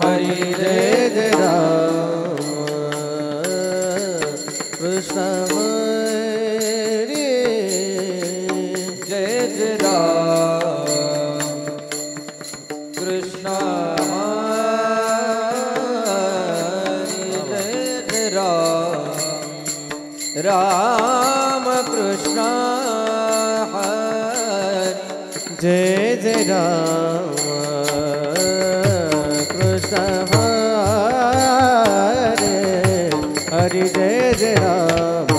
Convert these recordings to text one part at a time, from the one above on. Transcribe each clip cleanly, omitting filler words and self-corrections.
हरि जय जय राम कृष्ण हरि जय जय राम कृष्ण हरि जय जय राम राम कृष्ण हरि जय जय राम कृष्ण हरि हरि जय जय राम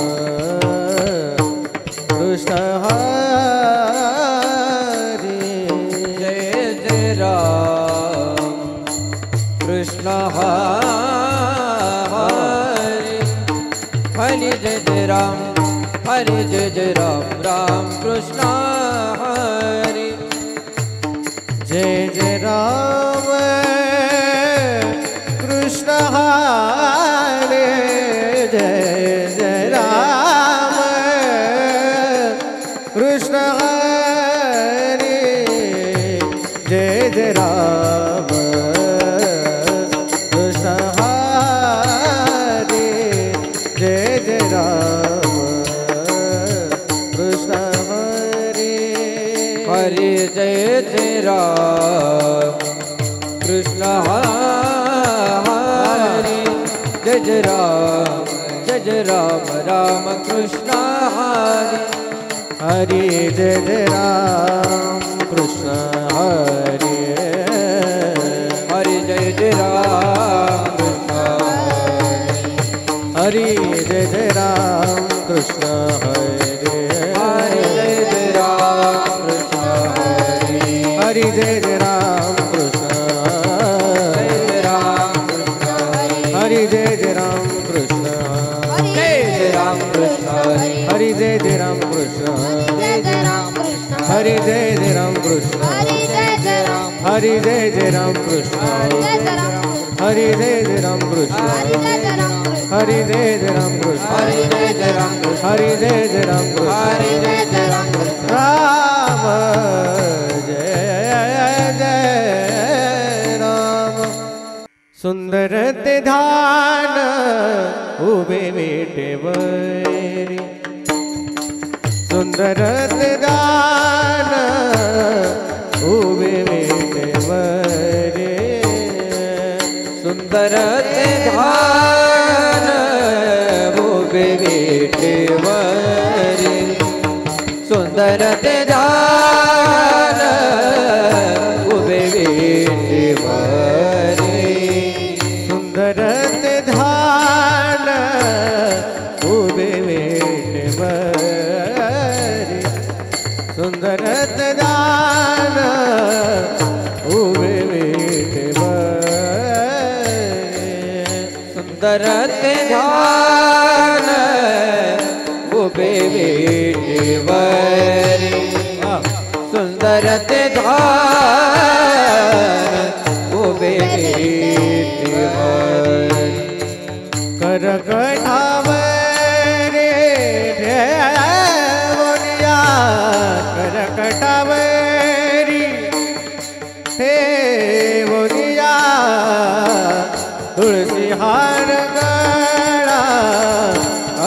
कृष्ण हरि जय जय राम कृष्ण हरि हरि जय जय राम हरि जय जय राम राम कृष्ण हरि जय जय राम कृष्ण हरि जय जय राम कृष्ण हरि जय जय राम कृष्ण हरि जय जय राम कृष्ण हरि हरि जय जय राम कृष्ण हरि जय जय राम राम कृष्ण हरि हरि जय जय राम कृष्ण हरि हरि जय जय राम कृष्ण हरि जय जय राम कृष्ण हरि हरि जय जय राम कृष्ण हरि जय जय राम कृष्ण हरि जय जय राम कृष्ण जय जय राम कृष्ण हरि जय जय राम कृष्ण हरि जय जय राम कृष्ण हरि जय जय राम कृष्ण हरि जय जय राम कृष्ण हरि जय जय राम कृष्ण हरि जय जय राम कृष्ण हरि जय जय राम कृष्ण हरि जय जय राम कृष्ण राम जय जय राम सुंदर ते ध्यान उभे विटेवरी सुंदर ते ध्यान उभे विटेवरी सुंदर ते ध्यान उभे विटेवरी सुंदर ते ध्यान उभे विटेवरी सुंदरत ध्यान उभे विटेवरी सुंदरत ध्यान उभे विटेवरी सुंदरत ध्यान उभे विटेवरी सुंदरत ध्यान उभे कर कठावरे ठेवनिया कर कठावरी ठेवनिया तुलसी हार गळा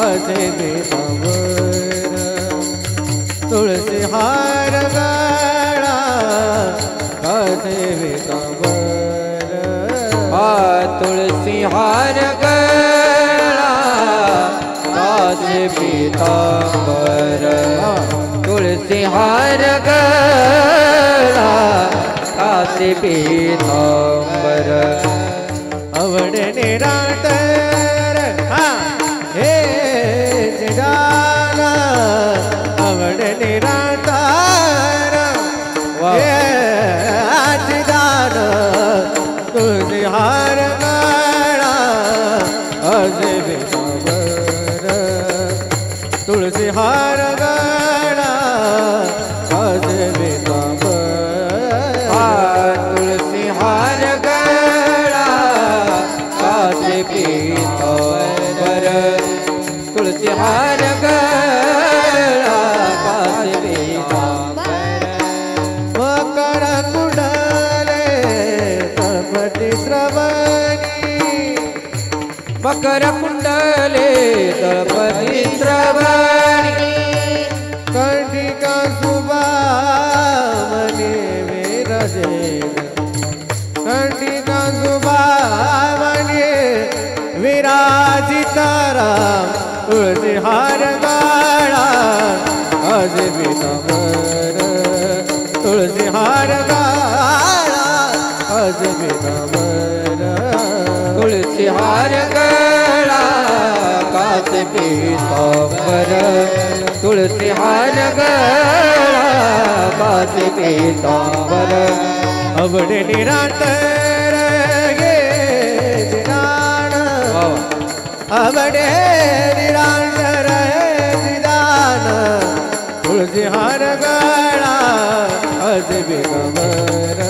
असे बेतावर तुलसी हार गळा असे बेतावर तुलसी हार गळा कासे पीतांबर तुलसी हार गळा कासे पीतांबर आवड निरांतर हे जिजाना आवड निरांतर हे जिजाना तुलसी हार गळा असे बेतावर तुलसी हार गळा असे बेतावर तुलसी हार गळा असे बेतावर तुलसी हार गळा असे बेतावर मकर कुंडले कपटी श्रवण मकर कुंडले दळपती श्रवणी कंठिका सुबावने विराजे कंठिका सुबावने विराजित राम तुळसी हार गाळा आज विनावर तुळसी हार गाळा आज विनावर तुळसी हार गळा काच पीतांबर तुळसी हार गळा काच पीतांबर अवडे निरांतर गे जिदान अवडे निरांतर जिदान तुळसी हार गळा आज विनावर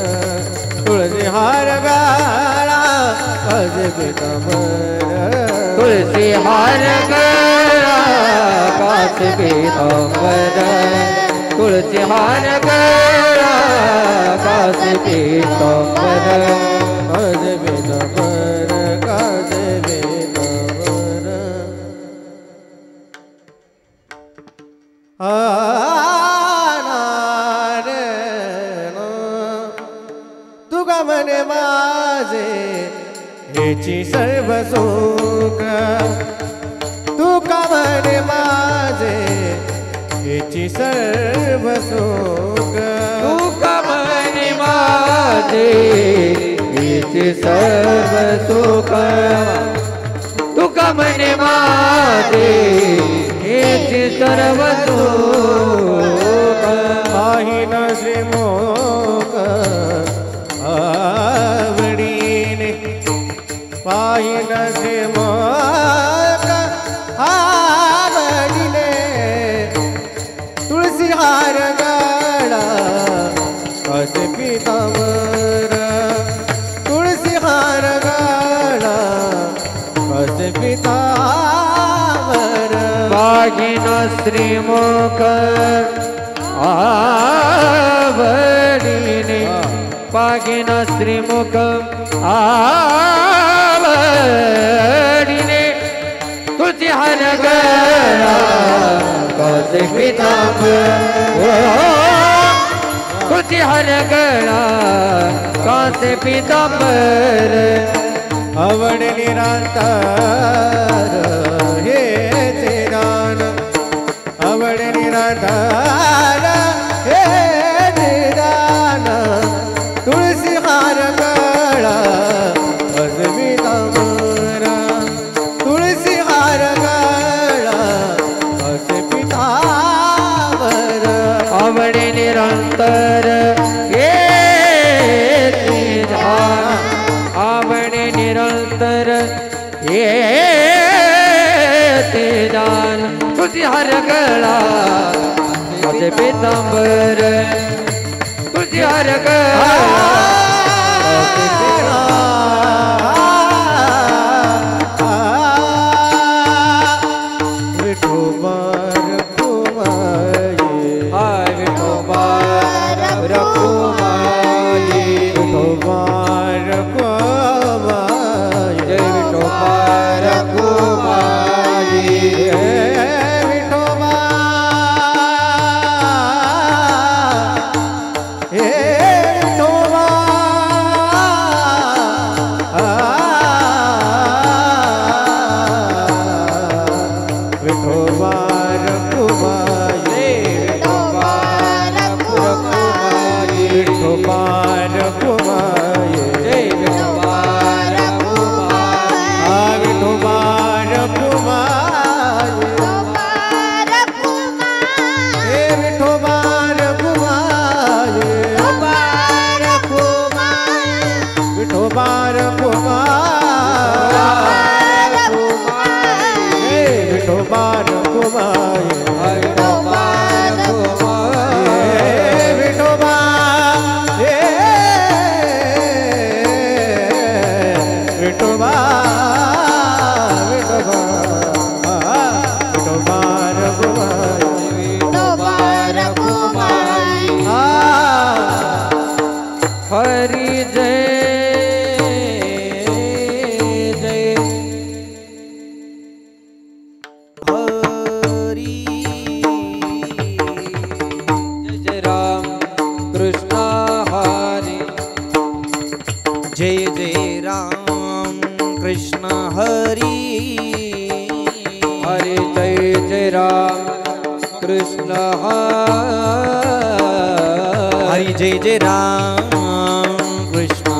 तुळसी हार गळा आज विनावर तुळसी हार गळा काच पीतांबर तुळसी हार गळा काच पीतांबर आज विनावर काज विनावर तुका म्हणे माझे हेची सर्व सुख तुका म्हणे माझे हेची सर्व सुख तुका म्हणे माझे हेची सर्व सुख तुका म्हणे माझे हेची सर्व सुख पाहिन श्रीमोक आवडीने पाहिन श्रीमोक आवडीने तुळसी हार गाळा असे पितांबर तुळसी हार गाळा असे पितांबर पाहिन श्रीमुख आवडीने पागिन श्रीमुख आवडीने तुझी हार गळा काच पीतांबर तुझी हार गळा काच पीतांबर आवड निरांतर हे दान आवड निरांतर हे दान तुळसी हार गळा आज पितांबर तुळसी हार गळा आज पितांबर आवड निरंतर हे आवड निरंतर ये दान तुझी हार गळा माझे पीतांबर तुझी हार गळा विठोबार कुमाये हाय विठोबार कुमाये विठोबार कुमाये जय विठोबार कुमाये विठोबा हे विठोबा विठोबार कुमाये विठोबार कुमाये जय विठोबार कुमाये विठोबार कुमाये हे विठोबार कुमाये विठोबार कुमाये हे विठोबार कुमाये विठोबार कुमाये विठोबा हे विठोबा विठोबा विठोबार कुमाये हरि जय जय जय जय राम कृष्ण हरि हरि जय जय राम कृष्ण हरि जय जय राम कृष्ण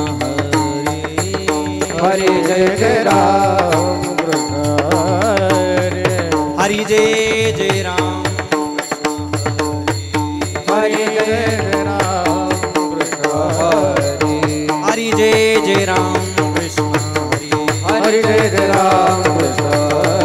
हरि हरि जय जय राम कृष्ण हरि जय जय राम हरि जय जय राम कृष्ण हरि जय जय राम कृष्ण हरि हरि जय जय राम कृष्ण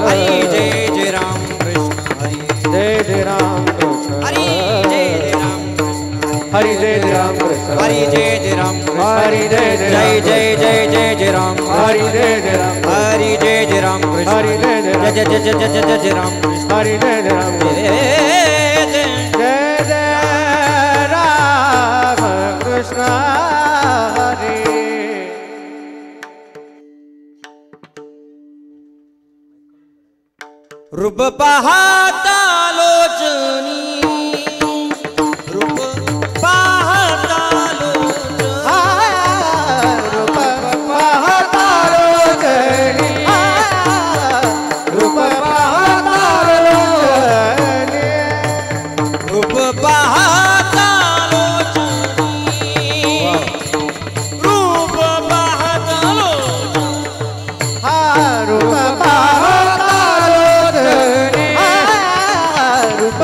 हरि जय जय राम कृष्ण हरि जय जय राम कृष्ण हरि जय जय राम कृष्ण हरि जय जय राम कृष्ण हरि जय जय राम कृष्ण हरि जय जय जय जय जय जय जय राम हरि जय जय राम हरि जय जय राम कृष्ण हरि जय जय जय जय जय जय जय जय राम कृष्ण हरि जय जय राम जय जय जय जय राम कृष्ण हरि रूप पाहता लोचनी रूप पाहता रूप पाहता लोचनी रूप पाहता लोचनी रूप पाहता लोचनी रूप पाहता रूप पाहता लोचनी रूप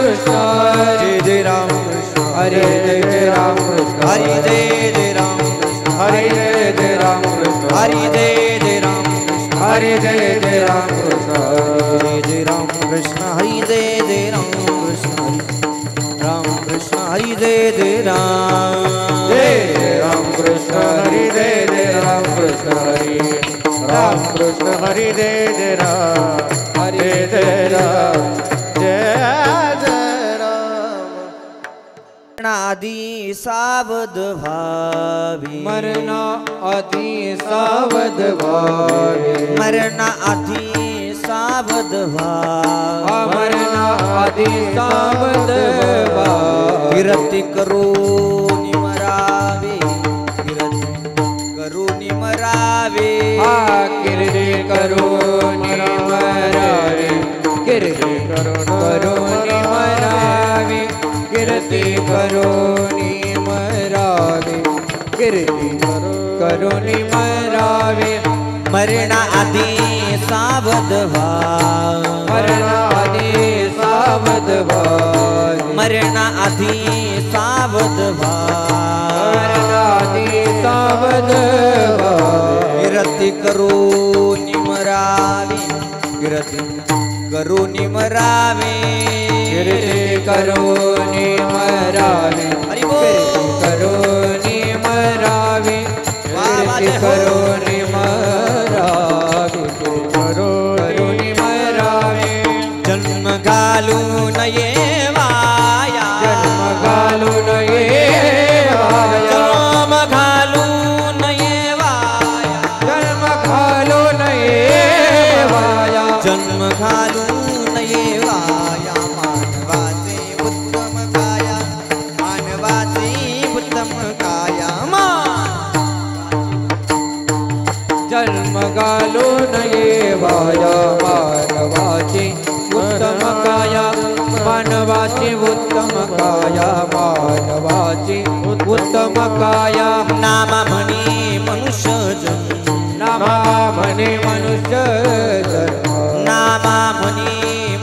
कृष्ण जय जय राम कृष्ण हरे जय जय राम कृष्ण हरि जय जय राम कृष्ण हरे जय जय राम कृष्ण हरि जय जय राम कृष्ण हरे जय जय राम कृष्ण जय जय राम कृष्ण हरि जय जय राम कृष्ण राम कृष्ण हरि जय जय राम कृष्ण हरि जय जय राम कृष्ण हरि राम कृष्ण हरि जय जय राम हरे जय राम जय जय राम आदि सावध भावी मरण आदि सावध भावी मरण आदि सावध भावी मरण आदि सावध भावी कीर्ति करो निमरावे कीर्ति करो निमरावे कीर्ति करो निमरावे कीर्ति करो निमरावे कीर्ति करो निमरावे कीर्ति करो निमरावे मरण आदि सावध भावी मरण आदि सावध भावी मरण आदि सावध मरण भावी आदि सावध भावी कीर्ति करो निमरावे कीर्ति करो निमरावे कीर्ति करो निमरावे हरि बोल कीर्ति करो निमरावे कीर्ति करो निमरावे कीर्ति करो निमरावे जन्म घालून ये वाया जन्म घालून ये वाया जन्म घालून ये वाया जन्म घालून ये वाया जन्म घालून ये वाया मानवाचे उत्तम काया मानवाचे उत्तम काया जन्म घालून ये वाया मानवाची उत्तम काया मानवाची उत्तम काया मानवाची उत्तम काया नामा म्हणे मनुष्य जन्म नामा म्हणे मनुष्य जन्म नामा म्हणे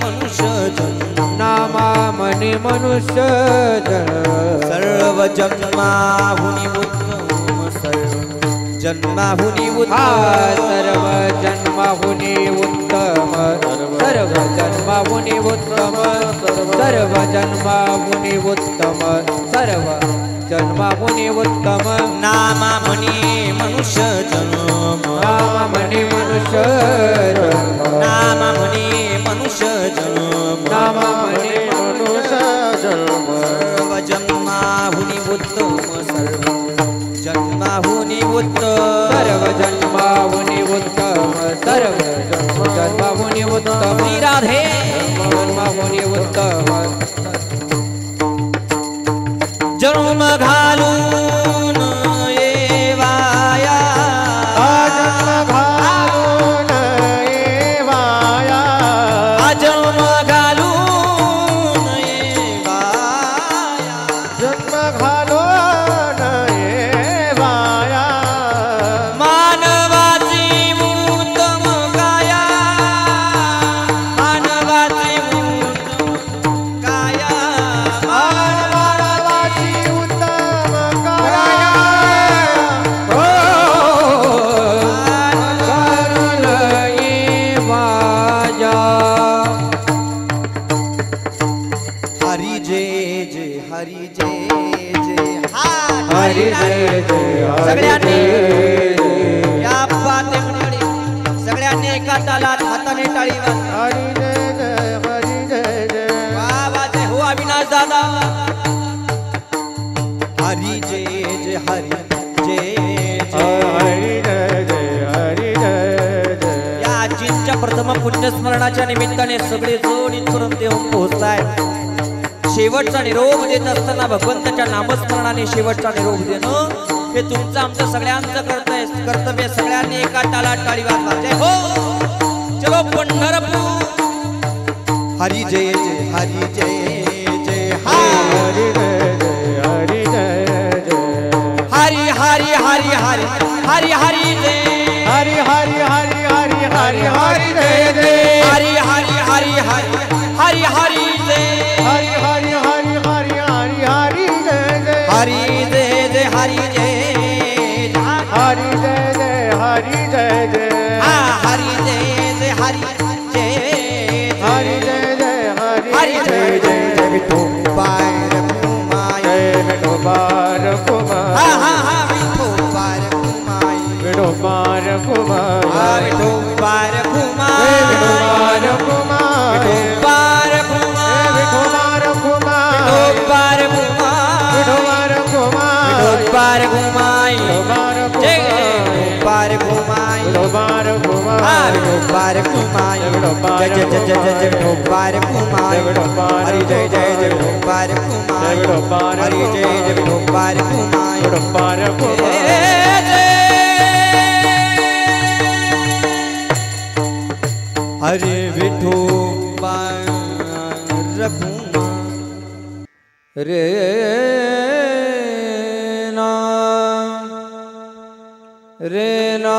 मनुष्य जन्म नामा म्हणे मनुष्य जन्म सर्व जन्माहुनी उत्तम सर्व जन्माहुनी उत्तम सर्व जन्माहुनी उत्तम सर्व जन्माहुनी उत्तम सर्व जन्माहुनी उत्तम सर्व जन्माहुनी उत्तम नामा म्हणे मनुष्य जन्म नाम म्हणे मनुष्य जन्म नामा म्हणे मनुष्य जन्म नाम म्हणे मनुष्य जन्म सर्व जन्माहुनी उत्तम सर्व जन्माहुनी उत्तम सर्व जन्माहुनी उत्तम सर्व जन्माहुनी उत्तम श्री राधे जन्माहुनी उत्तम जन्म घालून ये वाया जन्म घालून ये वाया जन्म घालून ये वाया जन्म घालून ये वाया मानवाची उत्तम काया मानवाची उत्तम काया मानवाची उत्तम काया घालून ये वाया हरी जय जय हरी जय जय हरी जय जय सगळ्यांनी हरी जय या पाते मंडळी सगळ्यांनी एका तालात हाताने टाळी वाजवा हरी जय जय हरी जय जय वा जय हो अविनाश दादा हरी जय जय हरी जय जय हरी जय जय हरी जय जय या आजींच्या प्रथम पुण्यस्मरणाच्या निमित्ताने सगळे जोडीत करून देऊन पोहोचताय शेवटचा निरोप देत असताना भगवंताच्या नामस्मरणाने शेवटचा निरोप देणं हे तुमचं आमचं सगळ्यांचं कर्तव्य सगळ्यांनी एका तालात टाळी वाजवा जय हो चलो पंढरपूर हरी जय जय हरी जय जय हरी जय जय हरी जय जय हरी हरी हरी हरी हरी हरी जय हरी हरी हरी हरी हरी हरी जय जय हरी हरी हरी हरी हरी हरी जय हरी हरी जय जय हरी हरी जय जय जय विठोबाय रघुमाई जय विठोबार कुमार हा हा हा विठोबाय रघुमाई विठोबार कुमार हा विठोबाय रघुमाई विठोबार कुमार विठोबाय रघुमाई विठोबार कुमार विठोबाय रघुमाई विठोबार कुमार विठोबाय रघुमाई विठोबार जय कुमार विठोबाय रघुमाई विठोबार कुमार हा विठोबाय रघुमाई जय जय जय जय जय विठोबाय रघुमाई हरि जय जय जय विठोबाय रघुमाई हरि जय जय विठोबाय रघुमाई विठोबार कुमार हरे विठोबाय रघुमाई रे ना रे ना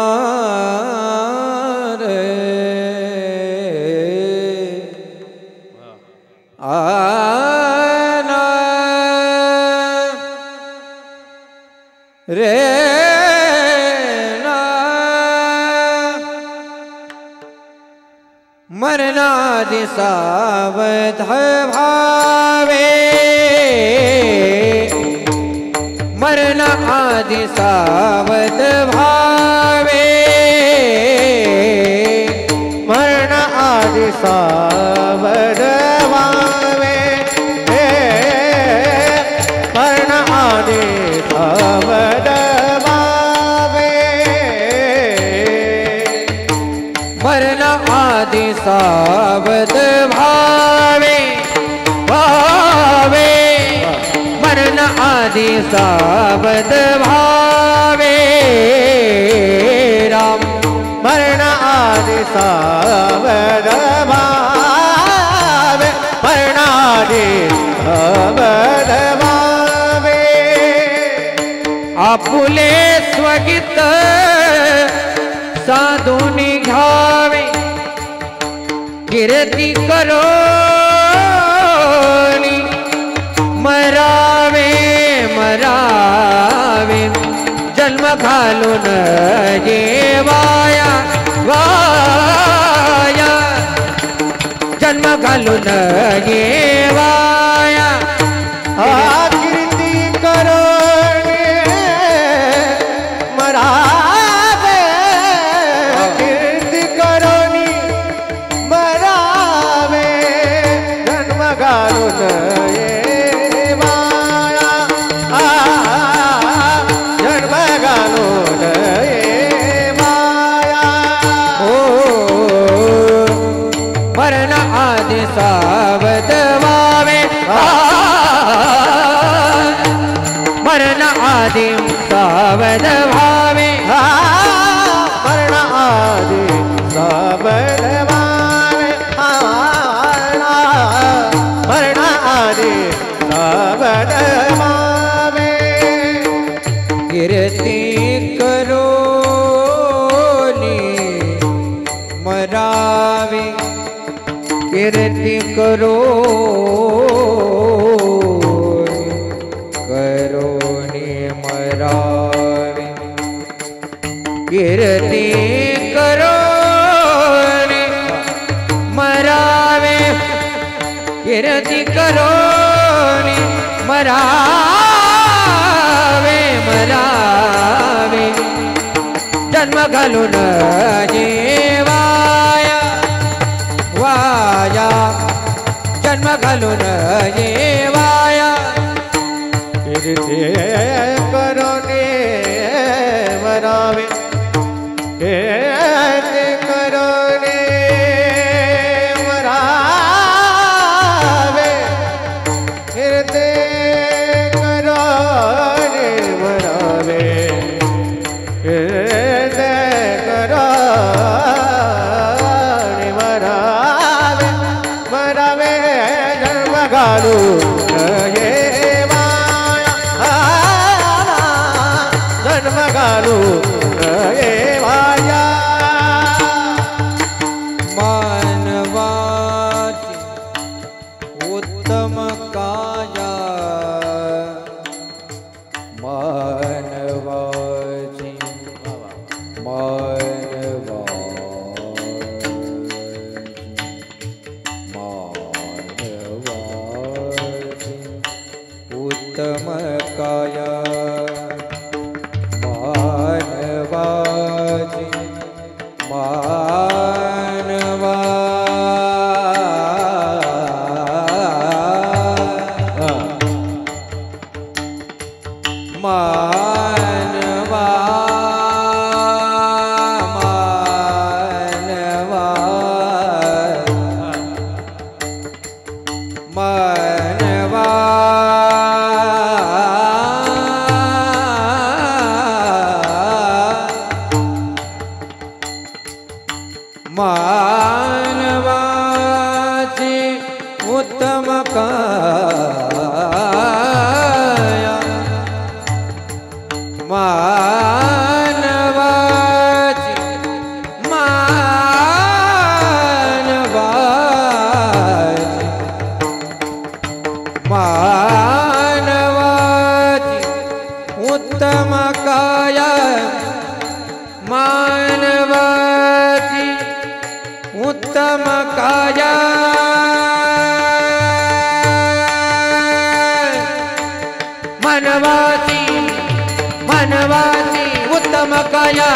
रे आना रे ना मरना दिसावत भावे मरना आदि सावत भावे मरण आदि सावध भावे मरण आदि सावध भावे मरना आदि सावत भावे भावे मरना आदि सावत भावे राम मरण आदि सावध भावे मरण आदि सावध भावे आपुले स्वगित साधुनी घावे कीर्ती करो मरावे मरावे जन्म घालून वाया वाया जन्म घालून वाया कीर्ती करो मरावे कीर्ती करो मरावे जन्म घालून जन्म घालून माया हो मरण आदि सावध भावे मरण आदि सावध भावे मरण आदि सावध भावे मरण आदि सावध भावे कीर्ति करो मरावे कीर्ति करो करो मरावे कीर्ति करो मरावे कीर्ति करो मरावे मरावे जन्म घालून वाया वाया जन्म घालून वाया कीर्ती करो मरावे कीर्ती करो मरावे कीर्ती करो मरावे कीर्ती करो मरावे मरावे जन्म घालू जन्म घालू वाया मानवाची उत्तम काया मानवाची काया मनवाती मनवाती उत्तम काया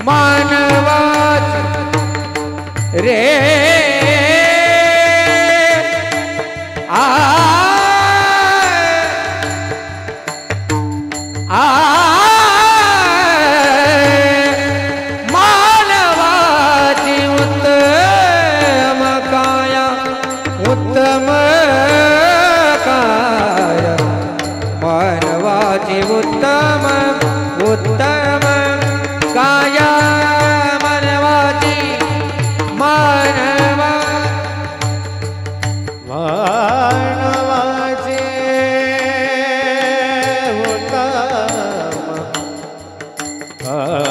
मनवाती रे आ मानवाची उत्तम काया उत्तम काया मानवाची उत्तम उत्तम काया मानवाची मानवा मानवाचे उत्तम काया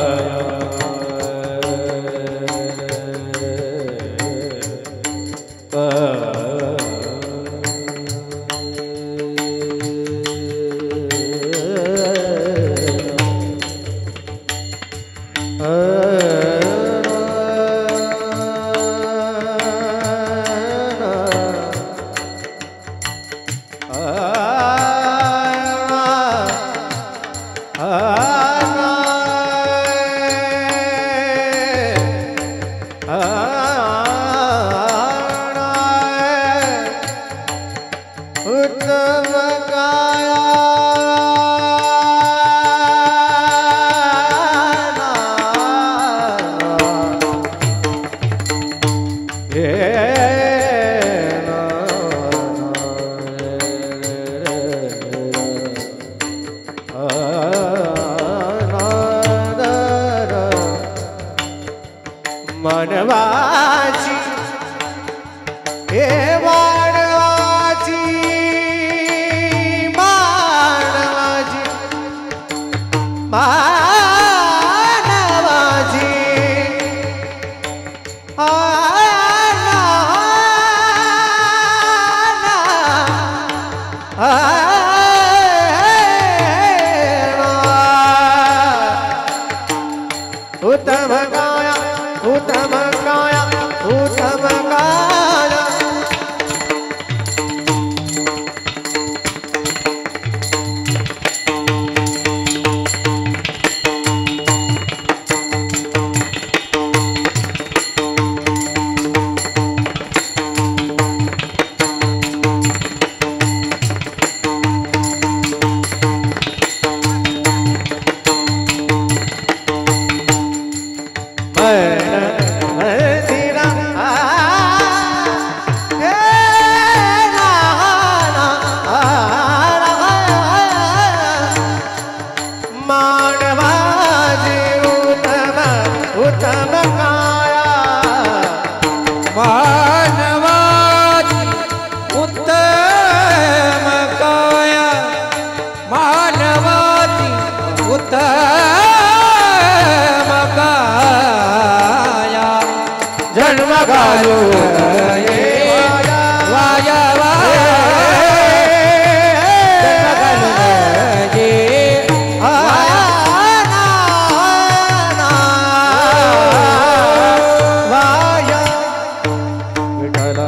मनवाची हे मानवाची मानवाची मानवाची उत्तम काया उत्तम काया उत्तम काया जन्म घालू वाया वाया जन्म घालू वाया विठला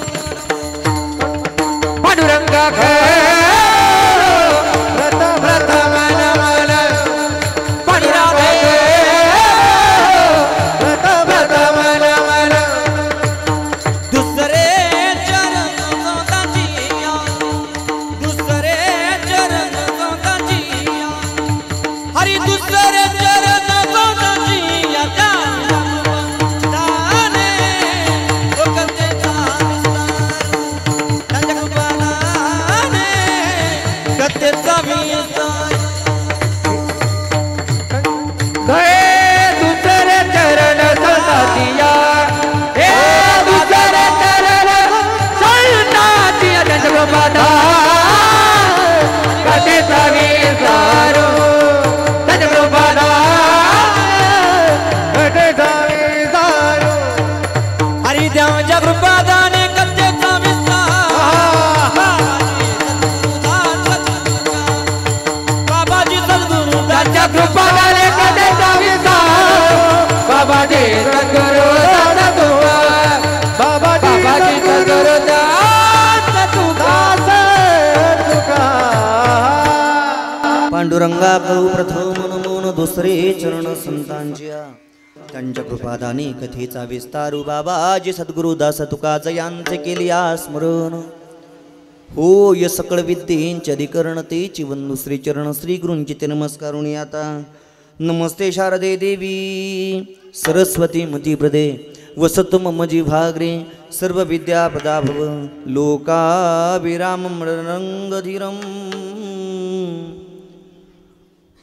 पांडुरंगा करू प्रथम नमन दुसरे चरण संतांच्या त्यांच्या कृपादानी कथेचा विस्तारू बाबाजी सद्गुरुदास तुकाच यांचे केली स्मरण हो य सकळ विद्येंचे अधिकरण तेची वंदू श्री चरण श्री गुरूंची ते नमस्कारुणी आता नमस्ते शारदे देवी सरस्वती मती प्रदे वसतु मम जिव्हाग्रे सर्व विद्या प्रदा भव लोकाभिरामं रंगधीरं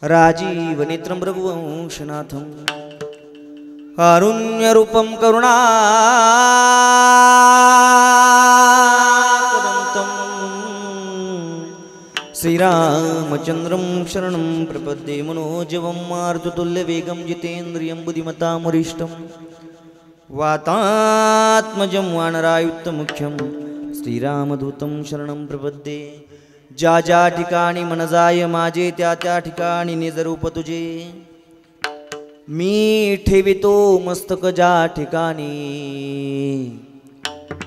राजीव नेत्रं रघुवंशनाथं कारुण्यरूपं करुणाकरन्तं श्रीरामचन्द्रं शरणं प्रपद्ये मनोजवं मारुततुल्यवेगं जितेन्द्रियं बुद्धिमतामरिष्टं वातात्मजं वानरायुक्तमुख्यं श्रीरामदूतं शरणं प्रपद्ये ज्या ज्या ठिकाणी मन जाय माझे त्या त्या ठिकाणी निजरूप तुझे मी ठेवितो मस्तक ज्या ठिकाणी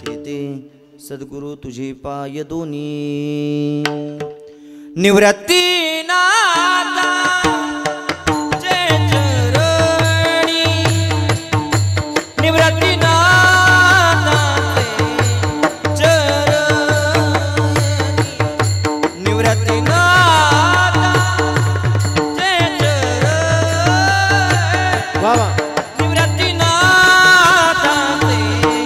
ते सद्गुरु तुझे पाय दोन्ही निवृत्ती नाथा जय चरणी निवृत्ती नाथा चरणी निवृत्ती नाथा जय चरणी बाबा निवृत्ती नाथा चरणी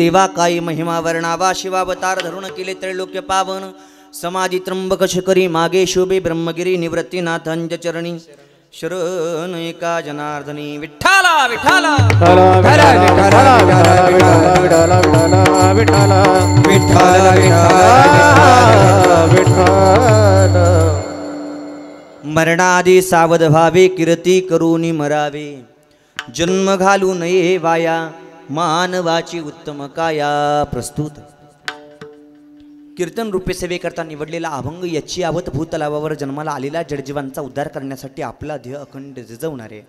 देवा काही महिमा वर्णावा शिवावतार धरून केले त्रैलोक्य पावन समाधी त्र्यंबक शिखरी मागे शोभे ब्रह्मगिरी निवृत्तीनाथांच्या चरणी शरण एका जनार्दनी विठ्ठला विठ्ठला मरणादी सावध भावे कीर्ती करूनी मरावे जन्म घालू नये वाया मानवाची उत्तम काया प्रस्तुत कीर्तन रूपे सेवेकरता निवडलेला अभंग याची आवत भूतलावावर जन्माला आलेल्या जडजीवांचा उद्धार करण्यासाठी आपला ध्येय अखंड झिजवणारे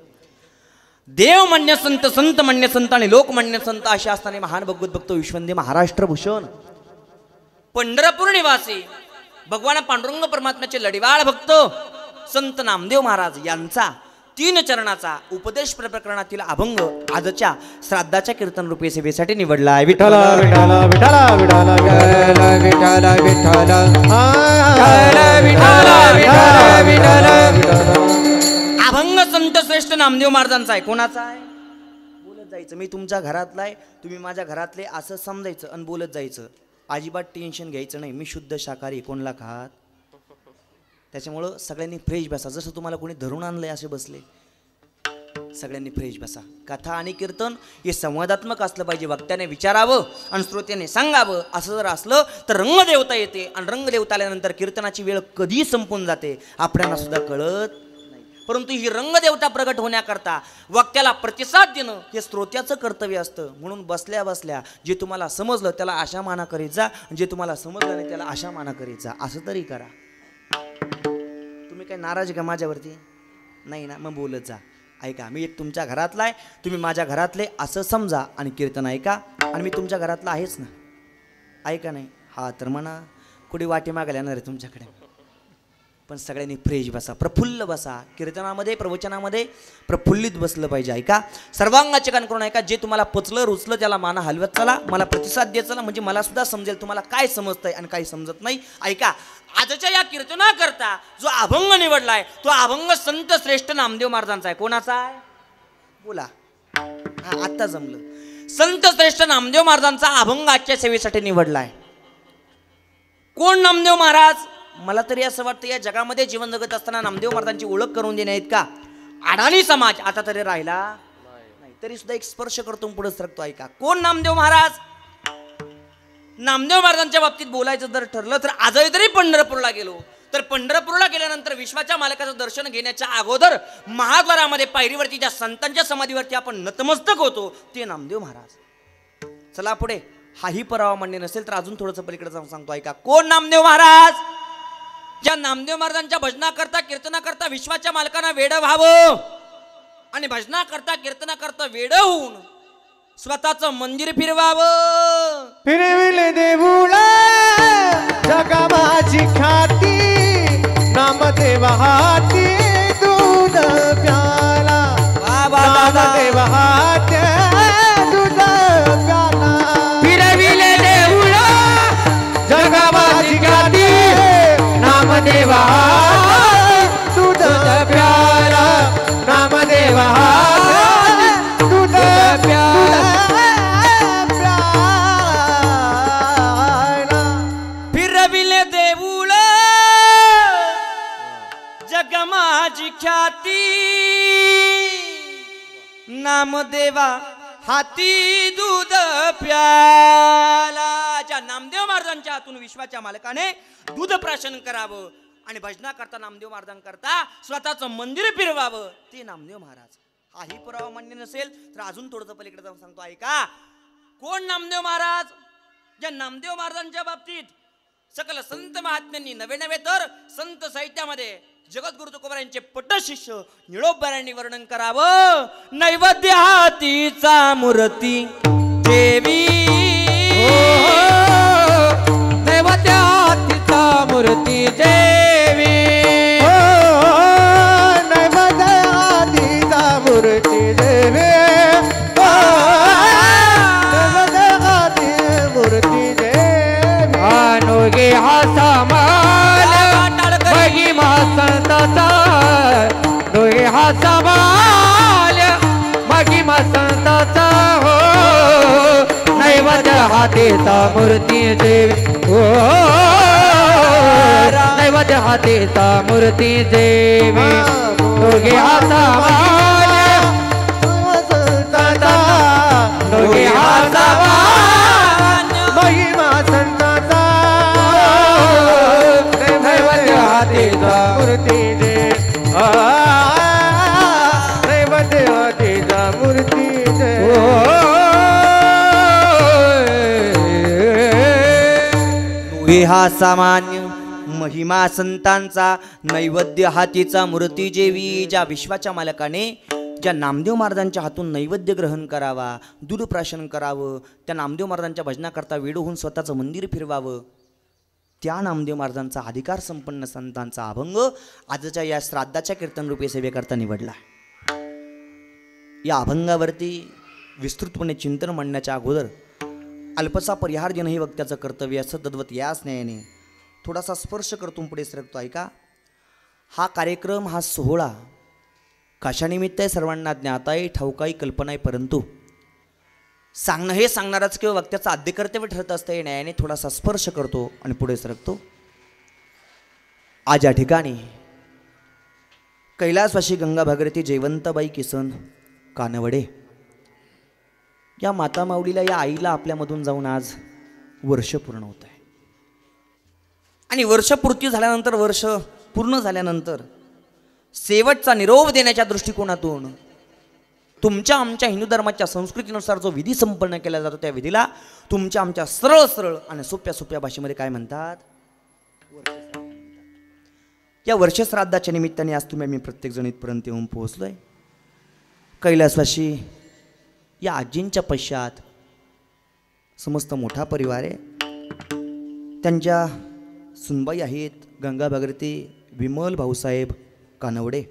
देव मान्य संत संत मान्य संत आणि लोक मान्य संत असे असताना महान भगवत भक्त विश्वंदे महाराष्ट्र भूषण पंढरपूर निवासी भगवान पांडुरंग परमात्म्याचे लढिवाळ भक्त संत नामदेव महाराज यांचा 3 चरणाचा उपदेश प्रकरणातील अभंग आजच्या श्राद्धाच्या कीर्तन रूपे सेवेसाठी निवडला आहे विठ्ठला विठ्ठला विठ्ठला विठ्ठला विठ्ठला विठ्ठला विठ्ठला अभंग संत श्रेष्ठ नामदेव महाराजांचा आहे कोणाचा आहे बोलत जायचं मी तुमच्या घरातला आहे तुम्ही माझ्या घरातले असं समजायचं आणि बोलत जायचं अजिबात टेन्शन घ्यायचं नाही. मी शुद्ध शाकाहारी, कोणला खात. त्याच्यामुळं सगळ्यांनी फ्रेश बसा. जसं तुम्हाला कोणी धरून आणलंय असे बसले, सगळ्यांनी फ्रेश बसा. कथा आणि कीर्तन हे संवादात्मक असलं पाहिजे. वक्त्याने विचारावं आणि श्रोत्याने सांगावं. असं जर असलं तर रंगदेवता येते. आणि रंगदेवता आल्यानंतर कीर्तनाची वेळ कधी संपून जाते आपल्याला सुद्धा कळत नाही. परंतु ही रंगदेवता प्रगट होण्याकरता वक्त्याला प्रतिसाद देणं हे श्रोत्याचं कर्तव्य असतं. म्हणून बसल्या बसल्या जे तुम्हाला समजलं त्याला आशा माना करीत जा, जे तुम्हाला समजलं नाही त्याला आशा माना करीत जा. असं तरी करा. तुम्ही काय नाराज आहे का माझ्यावरती? नाही ना, मग बोलत जा. ऐका, मी एक तुमच्या घरातला आहे, तुम्ही माझ्या घरातले असं समजा आणि कीर्तन ऐका. आणि मी तुमच्या घरातला आहेच ना, ऐका नाही. हा तर म्हणा कुठे वाटे मागायला येणार आहे तुमच्याकडे. पण सगळ्यांनी फ्रेश बसा, प्रफुल्ल बसा. कीर्तनामध्ये प्रवचनामध्ये प्रफुल्लित बसलं पाहिजे. ऐका, सर्वांगाचे कान करून ऐका. जे तुम्हाला पचलं रुचलं त्याला माना हलवत चला, मला प्रतिसाद द्यायचा चला, म्हणजे मला सुद्धा समजेल तुम्हाला काय समजतंय आणि काही समजत नाही. ऐका, आजच्या या कीर्तनाकरता जो अभंग निवडलाय तो अभंग संत श्रेष्ठ नामदेव महाराजांचा आहे. कोणाचा आहे? बोला. हा, आत्ता जमलं. संत श्रेष्ठ नामदेव महाराजांचा अभंग आजच्या सेवेसाठी निवडलाय. कोण नामदेव महाराज? मला तरी असं वाटतं या जगामध्ये जीवन जगत असताना नामदेव महाराजांची ओळख करून देणे आहेत का अडाणी समाज आता तरी राहिला नाही. तरी सुद्धा एक स्पर्श करतो, पुढे सरकतो. ऐका, कोण नामदेव महाराज? नामदेव महाराजांच्या बाबतीत बोलायचं जर ठरलं तर आजही जरी पंढरपूरला गेलो तर पंढरपूरला गेल्यानंतर विश्वाच्या मालकाचं दर्शन घेण्याच्या अगोदर महाद्वारामध्ये पायरीवरती ज्या संतांच्या समाधीवरती आपण नतमस्तक होतो ते नामदेव महाराज. चला पुढे. हाही परावा मान्य नसेल तर अजून थोडंसं पलीकडे जाऊन सांगतो. ऐका, कोण नामदेव महाराज? ज्या नामदेव महाराजांच्या भजनाकरता कीर्तनाकरता विश्वाच्या मालकांना वेड व्हावं आणि भजनाकरता कीर्तनाकरता वेड होऊन स्वतःचं मंदिर फिरवावं. फिरविले देऊळा जगा माझी ख्याती, नामदेव हाती दूध प्याला. नामदेव हाती दूध प्याला. फिरविले देऊळा जगा माझी ख्याती, नामदेव हाती दूध प्याला. नामदेव हाती दूध प्याला. फिरविले देऊळ जग माझी ख्याती, नामदेवा हाती दूध प्याला. ज्या नामदेव महाराजांच्या हातून विश्वाच्या मालकाने दूध प्राशन करावं आणि भजना करता नामदेव महाराजांकरता स्वतःचं मंदिर फिरवावं ते नामदेव महाराज. हाही पुरावा मान्य नसेल तर अजून थोडंसं पलीकडे जाऊन सांगतो. ऐका, कोण नामदेव महाराज? ज्या नामदेव महाराजांच्या बाबतीत सकल संत महात्म्यांनी नवे नवे तर संत साहित्यामध्ये जगद्गुरु तुकोबारायांचे पट शिष्य निळोबारायांनी वर्णन करावं. नैवेद्य हातीचा मूर्ती देवी, नैवेद्य हातीचा मूर्ती देवी, नैवेद्य हातीचा मूर्ती देवी, नैवेद्य हाती मूर्ती देवी. अनुगे हा समाल महिमा संताचा, डोळे हा समाल महिमा संताचा हो. नैवेद्य हातीचा मूर्ती देवी हो, नैवेद्य हातीचा मूर्ती देवी. डोळे हा समाल संताचा, डोळे हा समाल महिमा संताचा. नैवेद्य हातीचा मूर्ती दे, नैवेद्य हातीचा मूर्ती दे. हा सामान्य महिमा संतांचा, नैवेद्य हातीचा मूर्ती जेवी. ज्या विश्वाच्या मालकाने ज्या नामदेव महाराजांच्या हातून नैवेद्य ग्रहण करावा, दूध प्राशन करावं, त्या नामदेव महाराजांच्या भजनाकरता वेड होऊन स्वतःचं मंदिर फिरवावं, त्या नामदेव महाराजांचा अधिकार संपन्न संतांचा अभंग आजच्या या श्राद्धाच्या कीर्तन रूपी सेवेकरता निवडला. या अभंगावरती विस्तृतपणे चिंतन मांडण्याच्या अगोदर अल्पसा परिहार देणं हे वक्त्याचं कर्तव्य असं तद्वत याच न्यायाने थोडासा स्पर्श करतून पुढे सरकतो. ऐका, हा कार्यक्रम हा सोहळा कशानिमित्त आहे सर्वांना ज्ञात आहे, ठाऊक आहे, कल्पना आहे, परंतु सांगणं हे सांगणाराच किंवा वक्त्याचं आद्य कर्तव्य ठरत असतं. हे न्यायाने थोडासा स्पर्श करतो आणि पुढे सरकतो. आज या ठिकाणी कैलासवासी गंगा भागीरथी जयवंताबाई किसन कानवडे या माता माऊलीला, या आईला आपल्यामधून जाऊन आज वर्ष पूर्ण होत आहे. आणि वर्ष पूर्ती झाल्यानंतर, वर्ष पूर्ण झाल्यानंतर शेवटचा निरोप देण्याच्या दृष्टिकोनातून तुमच्या आमच्या हिंदू धर्माच्या संस्कृतीनुसार जो विधी संपन्न केला जातो, त्या विधीला तुमच्या आमच्या सरळ सरळ आणि सोप्या सोप्या भाषेमध्ये काय म्हणतात? या वर्षश्राद्धाच्या निमित्ताने आज तुम्ही आम्ही प्रत्येकजण इथपर्यंत येऊन पोहोचलोय. कैलासवासी या आजींच्या पश्चात समस्त मोठा परिवार आहे. त्यांच्या सुनबाई आहेत गंगा भागीरथी विमल भाऊसाहेब कानवडे.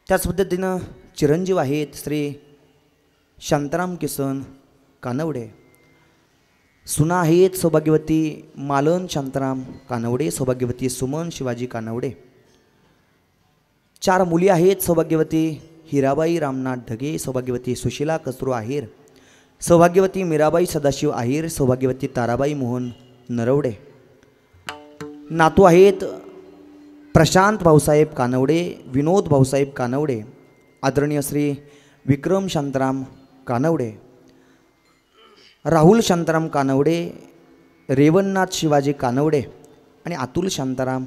त्याच पद्धतीनं चिरंजीव आहेत श्री शांताराम किसन कानवडे. सुना आहेत सौभाग्यवती मालन शांताराम कानवडे, सौभाग्यवती सुमन शिवाजी कानवडे. 4 मुली आहेत सौभाग्यवती हिराबाई रामनाथ ढगे, सौभाग्यवती सुशीला कचरू आहेर, सौभाग्यवती मीराबाई सदाशिव आहेर, सौभाग्यवती ताराबाई मोहन नरवडे. नातू आहेत प्रशांत भाऊसाहेब कानवडे, विनोद भाऊसाहेब कानवडे, आदरणीय श्री विक्रम शांताराम कानवडे, राहुल शांताराम कानवडे, रेवणनाथ शिवाजी कानवडे आणि अतुल शांताराम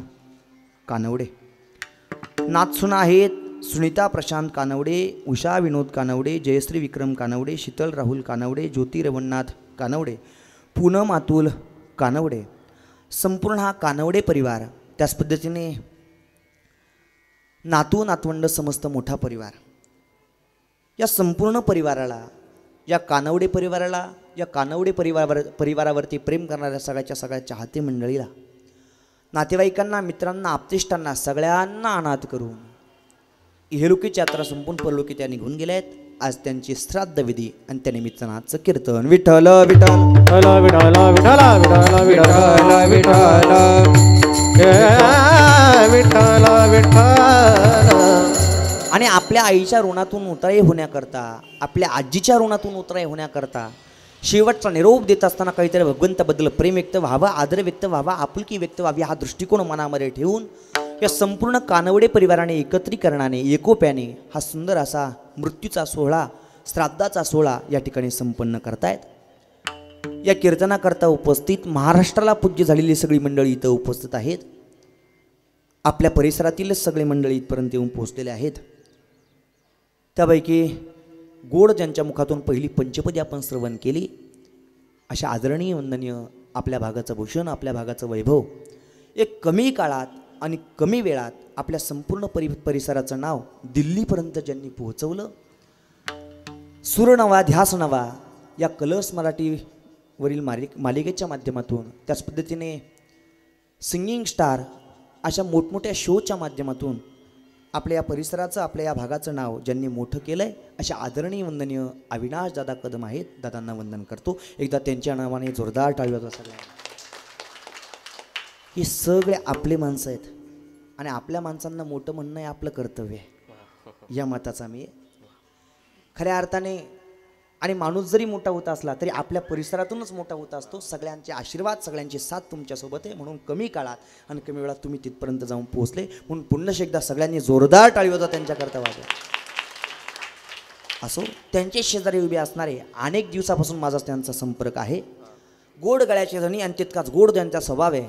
कानवडे. नातसुना आहेत सुनीता प्रशांत कानवडे, उषा विनोद कानवडे, जयश्री विक्रम कानवडे, शीतल राहुल कानवडे, ज्योती रेवणनाथ कानवडे, पूनम अतुल कानवडे. संपूर्ण हा कानवडे परिवार, त्याच पद्धतीने नातू नातवंड समस्त मोठा परिवार. या संपूर्ण परिवाराला, या कानवडे परिवाराला, या कानवडे परिवारावरती प्रेम करणाऱ्या सगळ्या चाहते मंडळीला, नातेवाईकांना, मित्रांना, आप्तेष्टांना सगळ्यांना अनाथ करून इहलोकीची यात्रा संपून परलोकी त्या निघून गेल्या आहेत. आज त्यांची श्राद्ध विधी आणि त्यानिमित्तानं आजचं कीर्तन विठ्ठल विठ्ठल विठ्ठल विठ्ठल विठ्ठल विठ्ठल विठ्ठल विठ्ठल. आणि आपल्या आईच्या ऋणातून उतराई होण्याकरता, आपल्या आजीच्या ऋणातून उतराई होण्याकरता शेवटचा निरोप देत असताना काहीतरी भगवंताबद्दल प्रेम व्यक्त व्हावं, आदर व्यक्त व्हावा, आपुलकी व्यक्त व्हावी, हा दृष्टिकोन मनामध्ये ठेवून या संपूर्ण कानवडे परिवाराने एकत्रीकरणाने, एकोप्याने हा सुंदर असा मृत्यूचा सोहळा, श्राद्धाचा सोहळा या ठिकाणी संपन्न करतायत. या कीर्तनाकरता उपस्थित महाराष्ट्राला पूज्य झालेली सगळी मंडळी इथं उपस्थित आहेत. आपल्या परिसरातीलच सगळे मंडळी इथपर्यंत येऊन पोहोचलेले आहेत. त्यापैकी गोड ज्यांच्या मुखातून पहिली पंचपदी आपण श्रवण केली, अशा आदरणीय वंदनीय आपल्या भागाचं भूषण, आपल्या भागाचं वैभव एक कमी काळात आणि कमी वेळात आपल्या संपूर्ण परिसराचं नाव दिल्लीपर्यंत ज्यांनी पोहोचवलं, सूर नवा ध्यास नवा या कलर्स मराठीवरील मालिकेच्या माध्यमातून, त्याच पद्धतीने सिंगिंग स्टार अशा मोठमोठ्या शोच्या माध्यमातून आपल्या या परिसराचं, आपल्या या भागाचं नाव ज्यांनी मोठं केलं आहे, अशा आदरणीय वंदनीय अविनाश दादा कदम आहेत. दादांना वंदन करतो. एकदा त्यांच्या नावाने जोरदार टाळी वाजवा सगळ्यांना. हे सगळे आपले माणसं आहेत आणि आपल्या माणसांना मोठं म्हणणं हे आपलं कर्तव्य आहे. या मताचा मी खऱ्या अर्थाने, आणि माणूस जरी मोठा होत असला तरी आपल्या परिसरातूनच मोठा होत असतो. सगळ्यांचे आशीर्वाद, सगळ्यांची साथ तुमच्यासोबत आहे. म्हणून कमी काळात आणि कमी वेळात तुम्ही तिथपर्यंत जाऊन पोहोचले. म्हणून पुन्हा एकदा सगळ्यांनी जोरदार टाळी वाजवा त्यांच्याकरता वाजवा. असो, त्यांचे शेजारी उभे असणारे अनेक दिवसापासून माझा त्यांचा संपर्क आहे. गोड गळ्याचे धनी आणि तितकाच गोड त्यांचा स्वभाव आहे.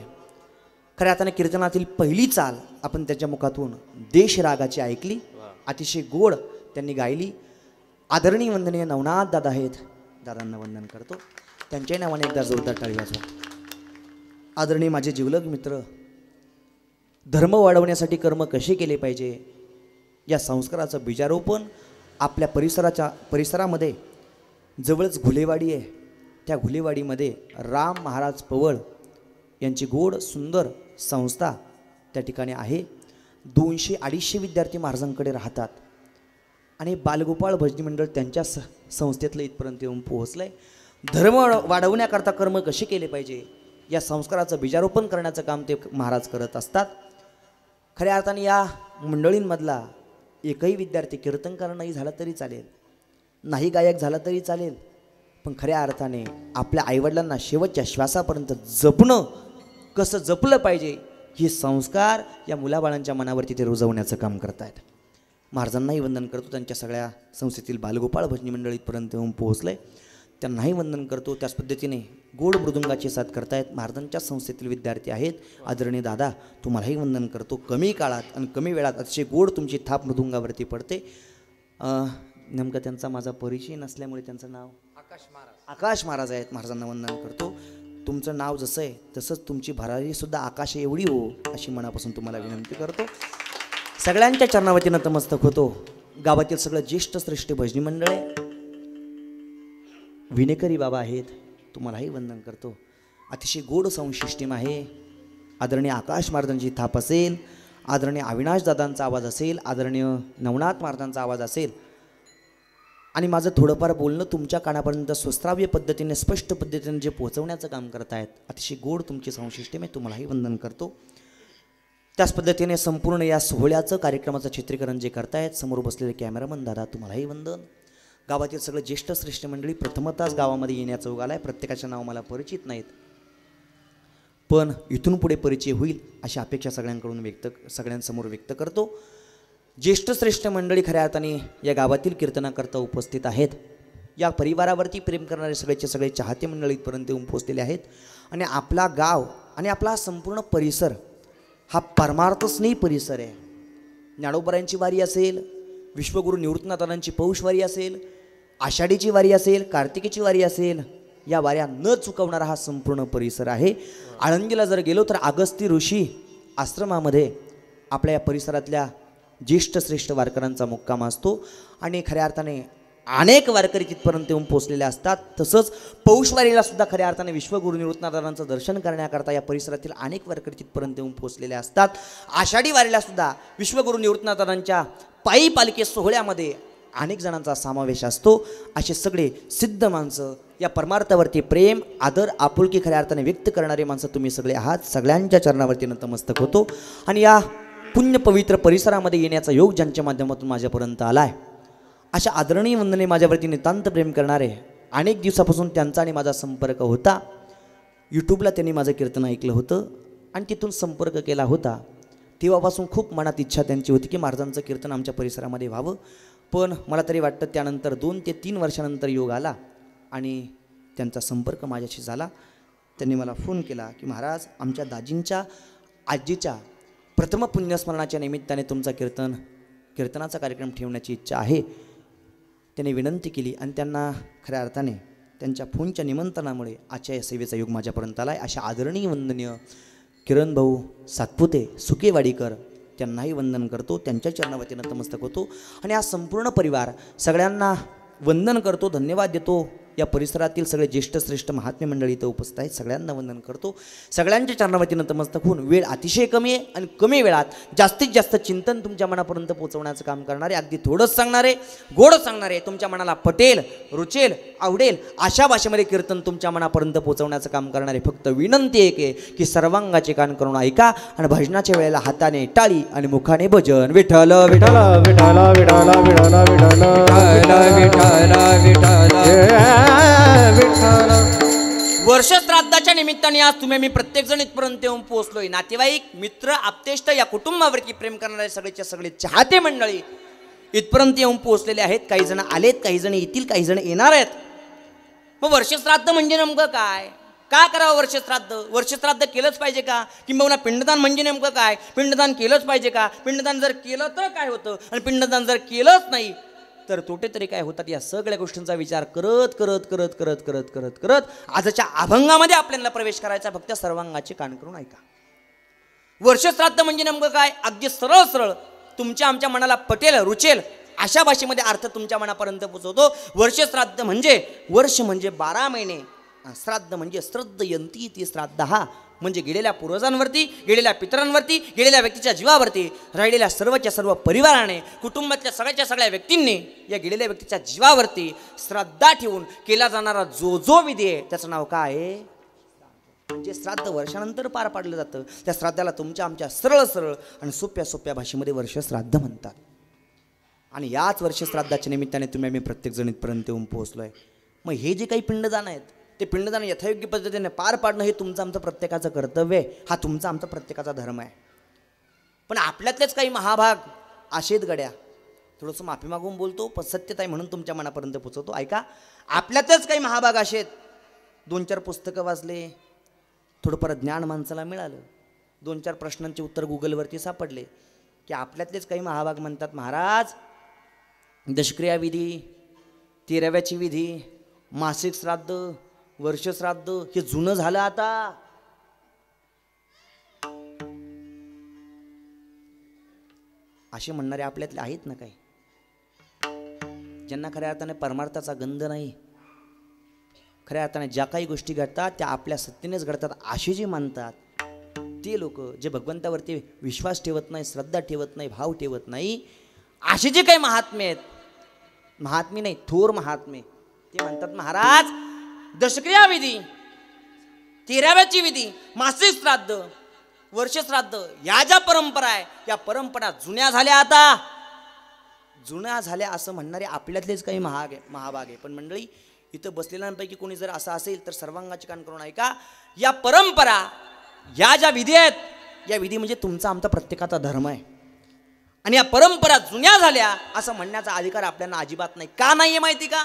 खऱ्या अर्थाने कीर्तनातील पहिली चाल आपण त्याच्या मुखातून देश रागाची ऐकली, अतिशय गोड त्यांनी गायली. आदरणीय वंदनीय नवनाथ दादा आहेत. दादांना वंदन करतो. त्यांच्या नावाने एकदा जोरदार टाळी वाजवा. आदरणीय माझे जिवलग मित्र, धर्म वाढवण्यासाठी कर्म कसे केले पाहिजे या संस्काराचं बीजारोपण आपल्या परिसरामध्ये जवळच घुलेवाडी आहे. त्या घुलेवाडीमध्ये राम महाराज पवळ यांची गोड सुंदर संस्था त्या ठिकाणी आहे. 200-250 विद्यार्थी महाराजांकडे राहतात आणि बालगोपाळ भजनी मंडळ त्यांच्या संस्थेतलं इथपर्यंत येऊन पोहोचलं आहे. धर्म वाढवण्याकरता कर्म कसे केले पाहिजे या संस्काराचं बीजारोपण करण्याचं काम ते महाराज करत असतात. खऱ्या अर्थाने या मंडळींमधला एकही विद्यार्थी कीर्तनकार नाही झाला तरी चालेल, नाही गायक झाला तरी चालेल, पण खऱ्या अर्थाने आपल्या आईवडिलांना शेवटच्या श्वासापर्यंत जपणं, कसं जपलं पाहिजे हे संस्कार या मुलाबाळांच्या मनावरती ते रुजवण्याचं काम करतायत. महाराजांनाही वंदन करतो, त्यांच्या सगळ्या संस्थेतील बालगोपाळ भजनी मंडळ इथपर्यंत येऊन पोहोचलंय, त्यांनाही वंदन करतो. त्याच पद्धतीने गोड मृदुंगाची साथ करतायत महाराजांच्या संस्थेतील विद्यार्थी आहेत. आदरणीय दादा, तुम्हालाही वंदन करतो. कमी काळात आणि कमी वेळात अतिशय गोड तुमची थाप मृदुंगावरती पडते. नेमकं त्यांचा माझा परिचय नसल्यामुळे त्यांचं नाव आकाश महाराज आहेत. महाराजांना वंदन करतो. तुमचं नाव जसं आहे तसंच तुमची भरारी सुद्धा आकाश एवढी हो अशी मनापासून तुम्हाला विनंती करतो. सगळ्यांच्या चरणावरती नतमस्तक होतो. गावातील सगळं ज्येष्ठ श्रेष्ठ भजनी मंडळ आहे, विनेकरी बाबा आहेत, तुम्हालाही वंदन करतो. अतिशय गोड संशिष्टीम आहे. आदरणीय आकाश महाराजांची थाप असेल, आदरणीय अविनाश दादांचा आवाज असेल, आदरणीय नवनाथ महाराजांचा आवाज असेल आणि माझं थोडंफार बोलणं तुमच्या कानापर्यंत सुश्राव्य पद्धतीने स्पष्ट पद्धतीने जे पोहोचवण्याचं काम करतायत, अतिशय गोड तुमची संशिष्टीम आहे, तुम्हालाही वंदन करतो. त्याच पद्धतीने संपूर्ण या सोहळ्याचं कार्यक्रमाचं चित्रीकरण जे करतायत समोर बसलेले कॅमेरामन दादा, तुम्हालाही वंदन. गावातील सगळं ज्येष्ठ श्रेष्ठ मंडळी, प्रथमतःच गावामध्ये येण्याचं योग आला आहे. प्रत्येकाचं नाव मला परिचित नाहीत, पण इथून पुढे परिचय होईल अशी अपेक्षा सगळ्यांसमोर व्यक्त करतो. ज्येष्ठ श्रेष्ठ मंडळी खऱ्या अर्थाने या गावातील कीर्तनाकरता उपस्थित आहेत. या परिवारावरती प्रेम करणारे सगळेचे सगळे चाहते मंडळी इथपर्यंत येऊन पोहोचलेले आहेत आणि आपला गाव आणि आपला संपूर्ण परिसर हा परमार्थस्नेही परिसर आहे. ज्ञानोबरायांची वारी असेल, विश्वगुरू निवृत्तनाथांची पौषवारी असेल, आषाढीची वारी असेल, कार्तिकीची वारी असेल, या वाऱ्या न चुकवणारा हा संपूर्ण परिसर आहे. आळंदीला जर गेलो तर अगस्ती ऋषी आश्रमामध्ये आपल्या या परिसरातल्या ज्येष्ठ श्रेष्ठ वारकऱ्यांचा मुक्काम असतो आणि खऱ्या अर्थाने अनेक वारकरी तिथपर्यंत येऊन पोहोचलेले असतात. तसंच पौषवारीला सुद्धा खऱ्या अर्थाने विश्वगुरू निवृत्तनाथांचं दर्शन करण्याकरता या परिसरातील अनेक वारकरी तिथपर्यंत येऊन पोहोचलेले असतात. आषाढी वारीला सुद्धा विश्वगुरू निवृत्तनाथांच्या पायी पालखी सोहळ्यामध्ये अनेक जणांचा समावेश असतो. असे सगळे सिद्ध माणसं, या परमार्थावरती प्रेम आदर आपुलकी खऱ्या अर्थाने व्यक्त करणारे माणसं तुम्ही सगळे आहात. सगळ्यांच्या चरणावरती नतमस्तक होतो आणि या पुण्य पवित्र परिसरामध्ये येण्याचा योग ज्यांच्या माध्यमातून माझ्यापर्यंत आला आहे, अशा आदरणीय वंदने माझ्यावरती नितांत प्रेम करणारे, अनेक दिवसापासून त्यांचा आणि माझा संपर्क होता. यूट्यूबला त्यांनी माझं कीर्तन ऐकलं होतं आणि तिथून संपर्क केला होता. तेव्हापासून खूप मनात इच्छा त्यांची होती की महाराजांचं कीर्तन आमच्या परिसरामध्ये व्हावं. पण मला तरी वाटतं त्यानंतर 2 ते 3 वर्षानंतर योग आला आणि त्यांचा संपर्क माझ्याशी झाला. त्यांनी मला फोन केला की महाराज, आमच्या दाजींच्या आजीच्या प्रथम पुण्यस्मरणाच्या निमित्ताने तुमचा कीर्तनाचा कार्यक्रम ठेवण्याची इच्छा आहे. त्यांनी विनंती केली आणि त्यांना खऱ्या अर्थाने त्यांच्या फोनच्या निमंत्रणामुळे आजच्या या सेवेचा योग माझ्यापर्यंत आला आहे. अशा आदरणीय वंदनीय किरण भाऊ सातपुते सुकेवाडीकर, त्यांनाही वंदन करतो. त्यांच्या चरणावरती नतमस्तक होतो आणि हा संपूर्ण परिवार सगळ्यांना वंदन करतो, धन्यवाद देतो. या परिसरातील सगळे ज्येष्ठ श्रेष्ठ महात्मे मंडळी इथं उपस्थित आहेत, सगळ्यांना वंदन करतो. सगळ्यांच्या चरणावरती नतमस्तक होऊन वेळ अतिशय कमी आहे आणि कमी वेळात जास्तीत जास्त चिंतन तुमच्या मनापर्यंत पोहोचवण्याचं काम करणारे, अगदी थोडंच सांगणारे, गोड सांगणारे, तुमच्या मनाला पटेल, रुचेल, आवडेल अशा भाषेमध्ये कीर्तन तुमच्या मनापर्यंत पोहोचवण्याचं काम करणारे. फक्त विनंती एक आहे की सर्वांगाचे कान करून ऐका आणि भजनाच्या वेळेला हाताने टाळी आणि मुखाने भजन. विठ्ठल विठ्ठल विठ्ठल विठ्ठल विठ्ठल विठ्ठल विठ्ठल वर्ष श्राद्धाच्या निमित्ताने आज मी प्रत्येक जण इथपर्यंत येऊन पोहोचलोय. नातेवाईक, मित्र, आप्तेष्ट या कुटुंबावरती प्रेम करणारे सगळेच्या सगळे चाहते मंडळी इथपर्यंत येऊन पोहोचलेले आहेत. काही जण आलेत, काही जण येतील, काही जण येणार आहेत. मग वर्षश्राद्ध म्हणजे नेमकं काय? का करावं वर्षश्राद्ध? वर्षश्राद्ध केलंच पाहिजे का? किंबहुना पिंडदान म्हणजे नेमकं काय? पिंडदान केलंच पाहिजे का? पिंडदान जर केलं तर काय होतं आणि पिंडदान जर केलंच नाही तर तोटे तरी काय होतात? या सगळ्या गोष्टींचा विचार करत करत करत करत करत करत करत आजच्या अभंगामध्ये आपल्याला प्रवेश करायचा. फक्त सर्वांगाचे कान करून ऐका. वर्षश्राद्ध म्हणजे नेमकं काय? अगदी सरळ सरळ तुमच्या आमच्या मनाला पटेल, रुचेल अशा भाषेमध्ये अर्थ तुमच्या मनापर्यंत पोहोचवतो. वर्षश्राद्ध म्हणजे वर्ष म्हणजे 12 महिने, श्राद्ध म्हणजे श्रद्धयंती ती श्राद्ध हा म्हणजे गेलेल्या पूर्वजांवरती, गेलेल्या पितरांवरती, गेलेल्या व्यक्तीच्या जीवावरती, राहिलेल्या सर्वच्या सर्व परिवाराने, कुटुंबातल्या सगळ्याच्या सगळ्या व्यक्तींनी या गेलेल्या व्यक्तीच्या जीवावरती श्रद्धा ठेवून केला जाणारा जो विधी आहे त्याचं नाव काय आहे? जे श्राद्ध वर्षानंतर पार पाडलं जातं त्या श्राद्धाला तुमच्या आमच्या सरळ सरळ आणि सोप्या सोप्या भाषेमध्ये वर्ष श्राद्ध म्हणतात. आणि याच वर्ष श्राद्धाच्या निमित्ताने आम्ही प्रत्येक जण इथपर्यंत येऊन पोहोचलोय. मग हे जे काही पिंडदान आहेत ते पिंडदान यथायोग्य पद्धतीने पार पाडणं हे तुमचं आमचं प्रत्येकाचं कर्तव्य आहे, हा तुमचा आमचा प्रत्येकाचा धर्म आहे. पण आपल्यातलेच काही महाभाग असेत गड्या, थोडंसं माफी मागून बोलतो पण सत्यता आहे म्हणून तुमच्या मनापर्यंत पोचवतो. ऐका, आपल्यातच काही महाभाग असेत, 2-4 पुस्तकं वाचले, थोडंफार ज्ञान माणसाला मिळालं, 2-4 प्रश्नांचे उत्तर गुगलवरती सापडले की आपल्यातलेच काही महाभाग म्हणतात, महाराज दशक्रिया विधी, 13व्याची विधी, मासिक श्राद्ध, वर्ष श्राद्ध हे जुनं झालं आता. असे म्हणणारे आपल्यातले आहेत ना काही, ज्यांना खऱ्या अर्थाने परमार्थाचा गंध नाही, खऱ्या अर्थाने ज्या काही गोष्टी घडतात त्या आपल्या सत्तेनेच घडतात असे जे मानतात ते लोक, जे भगवंतावरती विश्वास ठेवत नाही, श्रद्धा ठेवत नाही, भाव ठेवत नाही, असे जे काही महात्मे आहेत, महात्मे नाही थोर महात्मे, ते म्हणतात महाराज दशक्रिया विधी, 13व्याची विधी, मासिक श्राद्ध, वर्ष श्राद्ध या ज्या परंपरा आहे या परंपरा जुन्या झाल्या, आता जुन्या झाल्या असं म्हणणारे आपल्यातलेच काही महाभाग आहे. पण मंडळी, इथं बसलेल्यांपैकी कोणी जर असं असेल तर सर्वांगाची कान करून ऐका, या परंपरा या ज्या विधी आहेत, या विधी म्हणजे तुमचा आमचा प्रत्येकाचा धर्म आहे आणि या परंपरा जुन्या झाल्या असं म्हणण्याचा अधिकार आपल्याला अजिबात नाही. का नाही आहे माहिती का?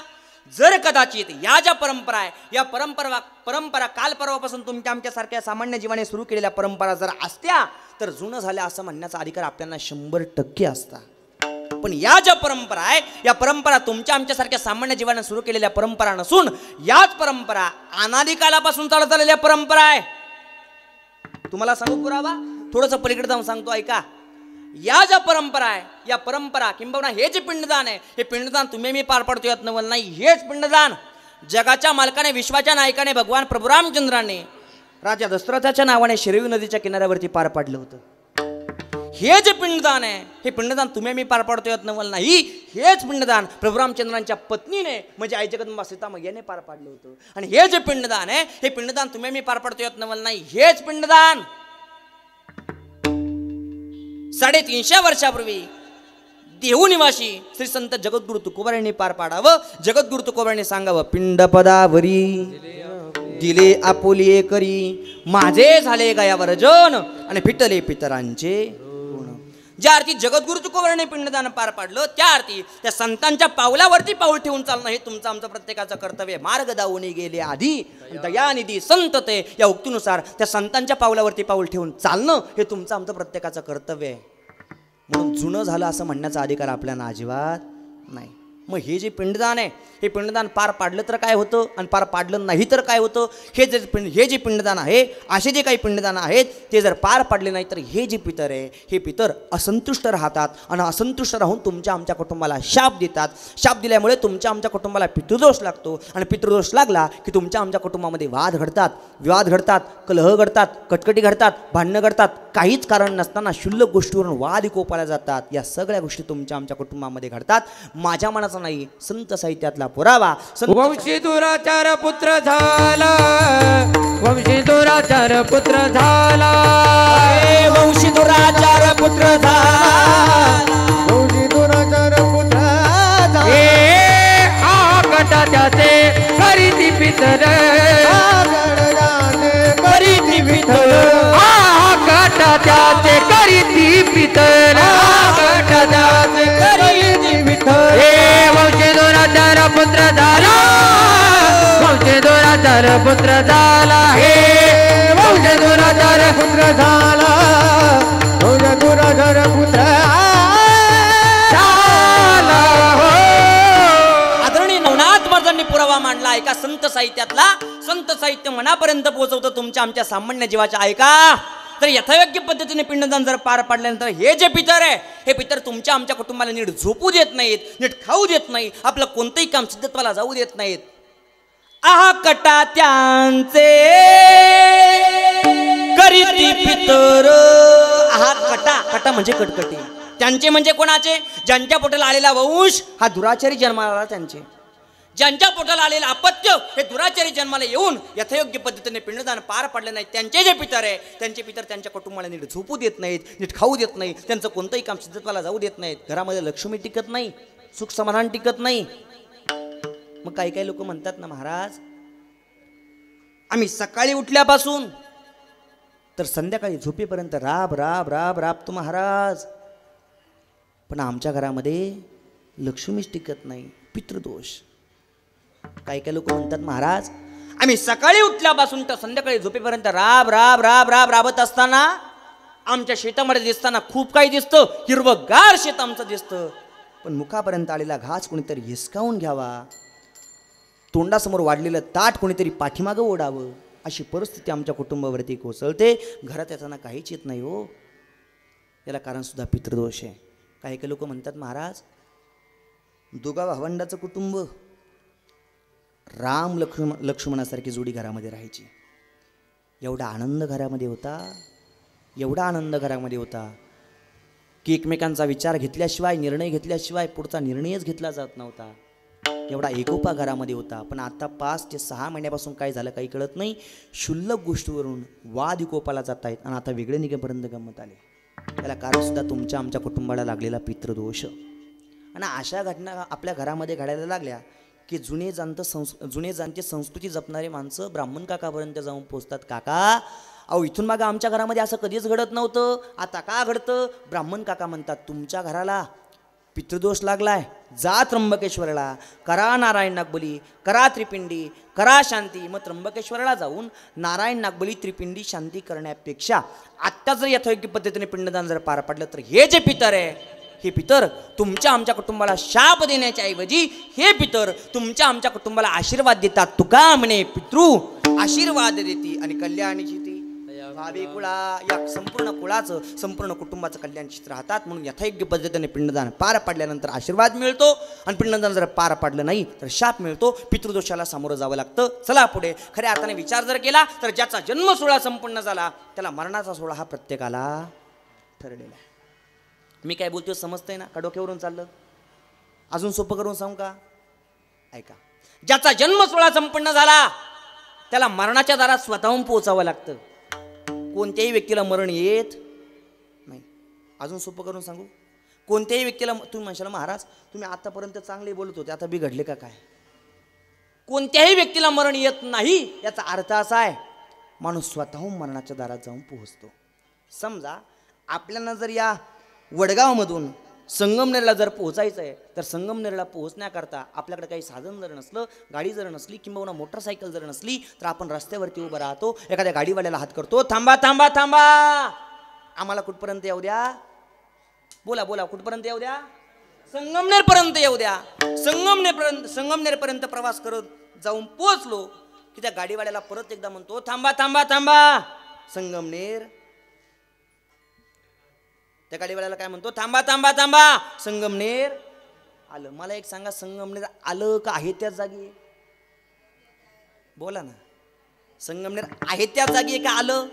जर कदाचित या ज्या परंपरा आहे या परंपरा काल परवापासून तुमच्या आमच्यासारख्या सामान्य जीवाने सुरू केलेल्या परंपरा जर असत्या तर जुनं झाल्या असं म्हणण्याचा अधिकार आपल्याला 100% असता. पण या ज्या परंपरा आहे या परंपरा तुमच्या आमच्यासारख्या सामान्य जीवाने सुरू केलेल्या परंपरा नसून याच परंपरा अनादी कालापासून चालत आलेल्या परंपरा आहे. तुम्हाला सांगू पुरावा, थोडंसं पलीकडे जाऊन सांगतो ऐका. या ज्या परंपरा आहे या परंपरा किंबहुना हे जे पिंडदान आहे हे पिंडदान तुम्ही मी पार पाडतो यात नवल नाही. हेच पिंडदान जगाच्या मालकाने, विश्वाच्या नायकाने भगवान प्रभू रामचंद्राने राजा दशरथाच्या नावाने शरयू नदीच्या किनाऱ्यावरती पार पाडलं होतं. हे जे पिंडदान आहे हे पिंडदान तुम्ही मी पार पाडतो यात नवल नाही. हेच पिंडदान प्रभू रामचंद्रांच्या पत्नीने म्हणजे आई जगदंबा सीतामय्याने पार पाडलं होतं. आणि हे जे पिंडदान आहे हे पिंडदान तुम्ही मी पार पाडतो यात नवल नाही. हेच पिंडदान 350 वर्षापूर्वी देहू निवासी श्री संत जगद्गुरु तुकोबारायांनी पार पाडावं. जगद्गुरु तुकोबारायांनी सांगावं, पिंड पदावरी दिले आपुलिये करी, माझे झाले गयावर जन आणि फिटले पितरांचे गुण. ज्या अर्थी जगद्गुरु तुकोबारायांनी पिंडदान पार पाडलं त्या अर्थी त्या संतांच्या पावलावरती पाऊल ठेवून चालणं हे तुमचं आमचं प्रत्येकाचं कर्तव्य. मार्ग दावून गेले आधी दयानिधी संत ते, या उक्तीनुसार त्या संतांच्या पावलावरती पाऊल ठेवून चालणं हे तुमचं आमचं प्रत्येकाचं कर्तव्य आहे. म्हणून जुनं झालं असं म्हणण्याचा अधिकार आपल्याला अजिबात नाही. मग हे जे पिंडदान आहे हे पिंडदान पार पाडलं तर काय होतं आणि पार पाडलं नाही तर काय होतं? हे जे पिंडदान आहे, असे जे काही पिंडदान आहेत ते जर पार पाडले नाही तर हे जे पितर आहे हे पितर असंतुष्ट राहतात आणि असंतुष्ट राहून तुमच्या आमच्या कुटुंबाला शाप देतात. शाप दिल्यामुळे तुमच्या आमच्या कुटुंबाला पितृदोष लागतो आणि पितृदोष लागला की तुमच्या आमच्या कुटुंबामध्ये वाद घडतात, विवाद घडतात, कलह घडतात, कटकटी घडतात, भांडणं घडतात. काहीच कारण नसताना क्षुल्लक गोष्टीवरून वाद कोपाला जातात. या सगळ्या गोष्टी तुमच्या आमच्या कुटुंबामध्ये घडतात. माझ्या मनाचा नाही, संत साहित्यातला पुरावा. वंशी दुराचार पुत्र झाला, वंशी दुराचार पुत्र झाला, वंशी दुराचार पुत्र झाला, वंशी दुराचार पुत्र झाला. आ कटा त्याचे करीती पितर, करीती पितर, आ कटा त्याचे करीती पितर, कटा त्याचे करीती पितर. वंशी दुराचार पुत्र झाला, वंशी दुराचार पुत्र झाला, हे वंशी दुराचार पुत्र झाला, वंशी दुराचार पुत्र झाला. आदरणीय नवनाथ महाराजांनी पुरावा मांडला. ऐका संत साहित्यातला, संत साहित्य मनापर्यंत पोहोचवतं तुमच्या आमच्या सामान्य जीवाच्या. ऐका, तर यथायोग्य पद्धतीने पिंडदान जर पार पाडल्यानंतर हे जे पितर आहे हे पितर तुमच्या आमच्या कुटुंबाला नीट झोपू देत नाहीत, नीट खाऊ देत नाही, आपलं कोणतंही काम सिद्धत्वाला जाऊ देत नाहीत. आहा कटा त्यांचे करीती पितर. आहा कटा, कटा म्हणजे कटकटी. त्यांचे म्हणजे कोणाचे? ज्यांच्या पोटाला आलेला वंश हा दुराचारी जन्माला आला त्यांचे. ज्यांच्या पोटाला आलेलं अपत्य हे दुराचारी जन्माला येऊन यथायोग्य पद्धतीने पिंडदान पार पाडले नाहीत त्यांचे जे पितर आहे त्यांचे पितर त्यांच्या कुटुंबाला नीट झोपू देत नाहीत, नीट खाऊ देत नाहीत, त्यांचं कोणतंही काम सिद्धत्वाला जाऊ देत नाहीत. घरामध्ये लक्ष्मी टिकत नाही, सुख समाधान टिकत नाही. मग काही काही लोक म्हणतात ना महाराज, आम्ही सकाळी उठल्यापासून तर संध्याकाळी झोपेपर्यंत राब राब राब राबतो महाराज, पण आमच्या घरामध्ये लक्ष्मीच टिकत नाही, पितृदोष. काही काही लोक म्हणतात महाराज, आम्ही सकाळी उठल्यापासून तर संध्याकाळी झोपेपर्यंत राब राब राब राब राबत असताना आमच्या शेतामध्ये दिसताना खूप काही दिसतं, हिरवगार शेत आमचं दिसतं, पण मुखापर्यंत आलेला घास कोणीतरी हिसकावून घ्यावा, तोंडासमोर वाढलेलं ताट कोणीतरी पाठीमागं ओढावं, अशी परिस्थिती आमच्या कुटुंबावरती कोसळते. घरात याचा काहीच येत नाही हो. याला कारण सुद्धा पितृदोष आहे. काही काही लोक म्हणतात महाराज, दोघा भावंडाचं कुटुंब, राम लक्ष्मणासारखी जोडी घरामध्ये राहायची. एवढा आनंद घरामध्ये होता, एवढा आनंद घरामध्ये होता की एकमेकांचा विचार घेतल्याशिवाय, निर्णय घेतल्याशिवाय पुढचा निर्णयच घेतला जात नव्हता. एवढा एकोपा घरामध्ये होता. पण आता 5 ते 6 महिन्यापासून काय झालं काही कळत नाही. क्षुल्लक गोष्टीवरून वाद विकोपाला जात आहेत आणि आता वेगळे निघेपर्यंत गंमत आली. याला कारण सुद्धा तुमच्या आमच्या कुटुंबाला लागलेला पितृदोष. आणि अशा घटना आपल्या घरामध्ये घडायला लागल्या की जुने जाणते संस्कृती जपणारे माणसं ब्राह्मण काकापर्यंत जाऊन पोचतात. काका, अहो इथून मागं आमच्या घरामध्ये असं कधीच घडत नव्हतं, आता का घडतं? ब्राह्मण काका म्हणतात, तुमच्या घराला पितृदोष लागलाय, जा त्र्यंबकेश्वरला, करा नारायण नागबली, करा त्रिपिंडी, करा शांती. मग त्र्यंबकेश्वरला जाऊन नारायण नागबली त्रिपिंडी शांती करण्यापेक्षा आत्ता जर यथोयोग्य पद्धतीने पिंडदान जर पार पडलं तर हे जे पितर आहे, हे पितर तुमच्या आमच्या कुटुंबाला शाप देण्याच्या ऐवजी हे पितर तुमच्या आमच्या कुटुंबाला आशीर्वाद देतात. तुका म्हणे पितृ आशीर्वाद देती आणि कल्याणीची ती भावी कुळा, या संपूर्ण कुळाचं संपूर्ण कुटुंबाचं कल्याण चित्र राहतात. म्हणून यथायोग्य पद्धतीने पिंडदान पार पडल्यानंतर आशीर्वाद मिळतो आणि पिंडदान जर पार पडलं नाही तर शाप मिळतो. पितृदोषाला सामोरं जावं लागतं. चला पुढे. खऱ्या अर्थाने विचार जर केला तर ज्याचा जन्म सोहळा संपन्न झाला त्याला मरणाचा सोहळा हा प्रत्येकाला ठरलेला आहे. मी काय बोलतोय समजतंय ना का डोक्यावरून चाललं? अजून सोपं करून सांगू का? ऐका. ज्याचा जन्म सोहळा संपन्न झाला त्याला मरणाच्या दारात स्वतःहून पोहोचावं लागतं. कोणत्याही व्यक्तीला मरण येत नाही. अजून सोपं करून सांगू, कोणत्याही व्यक्तीला, तुम्ही म्हणशाल महाराज तुम्ही आतापर्यंत चांगले बोलत होते, आता बिघडले का काय? कोणत्याही व्यक्तीला मरण येत नाही याचा अर्थ असा आहे, माणूस स्वतःहून मरणाच्या दारात जाऊन पोहोचतो. समजा आपल्याला जर या वडगावमधून संगमनेरला जर पोहोचायचं आहे तर संगमनेरला पोहोचण्याकरता आपल्याकडे काही साधन जर नसलं, गाडी जर नसली किंवा मोटरसायकल जर नसली तर आपण रस्त्यावरती उभं राहतो. एखाद्या गाडीवाल्याला हात करतो, थांबा थांबा थांबा, आम्हाला कुठपर्यंत येऊ द्या? बोला बोला, कुठपर्यंत येऊ द्या? संगमनेरपर्यंत येऊ द्या. संगमनेरपर्यंत प्रवास करत जाऊन पोहोचलो की त्या गाडीवाल्याला परत एकदा म्हणतो, थांबा थांबा थांबा, संगमनेर. त्या गाडीवाल्याला काय म्हणतो? थांबा थांबा थांबा, संगमनेर आलं. मला एक सांगा, संगमनेर आलं का आहे त्याच जागी? बोला ना. संगमनेर आहे त्याच जागी आहे का आलं?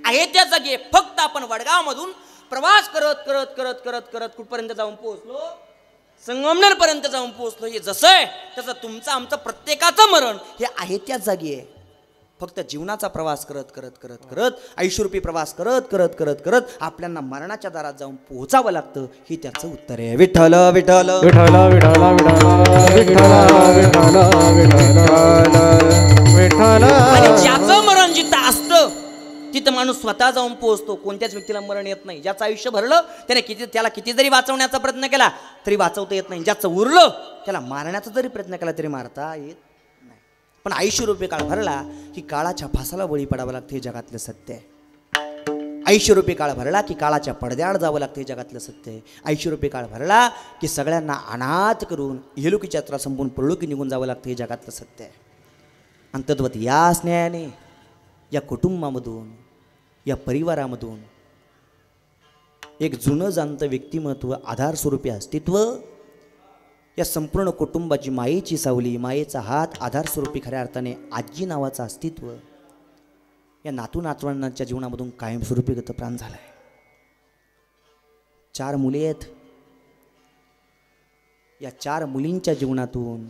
आहे त्याच जागी आहे. फक्त आपण वडगाव मधून प्रवास करत करत करत करत करत कुठपर्यंत जाऊन पोहोचलो? संगमनेर पर्यंत जाऊन पोहोचलो. हे जसं आहे तसं तुमचं आमचं प्रत्येकाचं मरण हे आहे त्याच जागी आहे. फक्त जीवनाचा प्रवास करत करत करत करत, आयुष्यरूपी प्रवास करत करत करत करत आपल्याला मरणाच्या दारात जाऊन पोहोचावं लागतं. हे त्याचं उत्तर आहे. विठ्ठल विठ्ठल विठ्ठल विठ्ठल विठ्ठल विठ्ठल. आणि ज्याचं मरण जिथं असतं तिथं माणूस स्वतः जाऊन पोहोचतो. कोणत्याच व्यक्तीला मरण येत नाही. ज्याचं आयुष्य भरलं त्याला किती जरी वाचवण्याचा प्रयत्न केला तरी वाचवता येत नाही. ज्याचं उरलं त्याला मारण्याचा जरी प्रयत्न केला तरी मारता येत नाही. पण आयुष्यरूपी काळ भरला की काळाच्या फासाला बळी पडावं लागते. हे जगातलं सत्य आहे. आयुष्यरूपी काळ भरला की काळाच्या पडद्याआड जावं लागते. हे जगातलं सत्य आहे. आयुष्यरूपी काळ भरला की सगळ्यांना अनाथ करून इहलोकीची यात्रा संपून परलोकी निघून जावं लागतं. हे जगातलं सत्य आहे. आणि तद्वत या स्नेहाने या कुटुंबामधून, या परिवारामधून एक जुनं जाणतं व्यक्तिमत्व, आधार स्वरूपी अस्तित्व, या संपूर्ण कुटुंबाची मायेची सावली, मायेचा हात, आधार स्वरूपी खऱ्या अर्थाने आजी नावाचं अस्तित्व या नातू नातवंडांच्या जीवनामधून कायमस्वरूपी गतप्राण झालाय. 4 मुले आहेत. या 4 मुलींच्या जीवनातून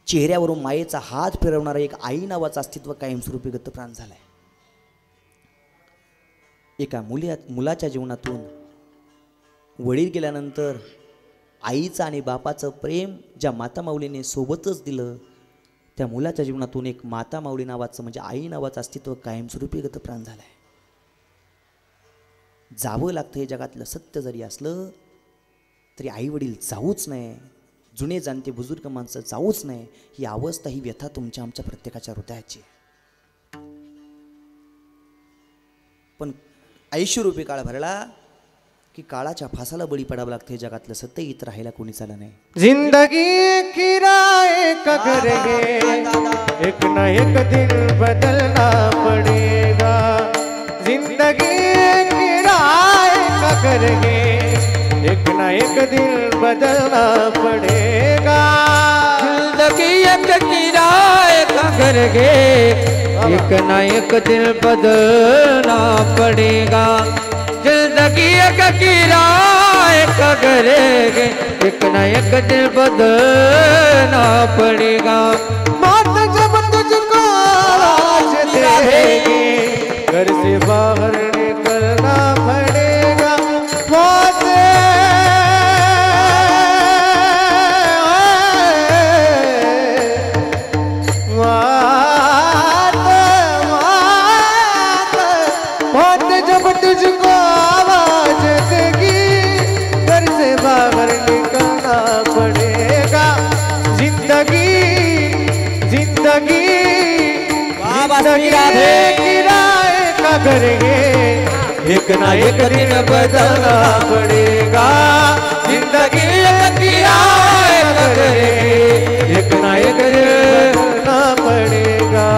चेहऱ्यावरून मायेचा हात फिरवणारा एक आई नावाचं अस्तित्व कायमस्वरूपी गतप्राण झालाय. एका मुलाच्या जीवनातून वडील गेल्यानंतर आईचं आणि बापाचं प्रेम ज्या माता माऊलीने सोबतच दिलं, त्या मुलाच्या जीवनातून एक माता माऊली नावाचं म्हणजे आई नावाचं अस्तित्व कायमस्वरूपी गतप्राण झालं आहे. जावं लागतं हे जगातलं सत्य जरी असलं तरी आई वडील जाऊच नाही, जुने जाणते बुजुर्ग माणसं जाऊच नाही. ही अवस्था, ही व्यथा तुमच्या आमच्या प्रत्येकाच्या हृदयाची. पण आयुष्यरूपी काळ भरला की काळाच्या फासाला बळी पडावं लागतं. हे जगातलं सत्य इथं राहायला कोणी चाललं नाही. जिंदगी किराए का घर है, एक ना एक दिन बदलना पड़ेगा. जिंदगी किराए का घर है, एक ना एक दिन बदलना पड़ेगा. जिंदगी एक किराए का घर है, एक ना एक दिन बदलना पड़ेगा. जिंदगी एक किराए का घर है, एक ना एक दिन बदलना पड़ेगा. मौत जब तुझको आवाज देगी, घर से बाहर निकलना पड़ेगा. मौत मौत जब तुझको आवाज देगी, घर से बाहर निकलना पड़ेगा. जिंदगी जिंदगी जिंदगी किराए का घर है, एक ना एक दिन बदलना पड़ेगा. जिंदगी एक किराए का घर है, एक ना एक दिन बदलना पड़ेगा.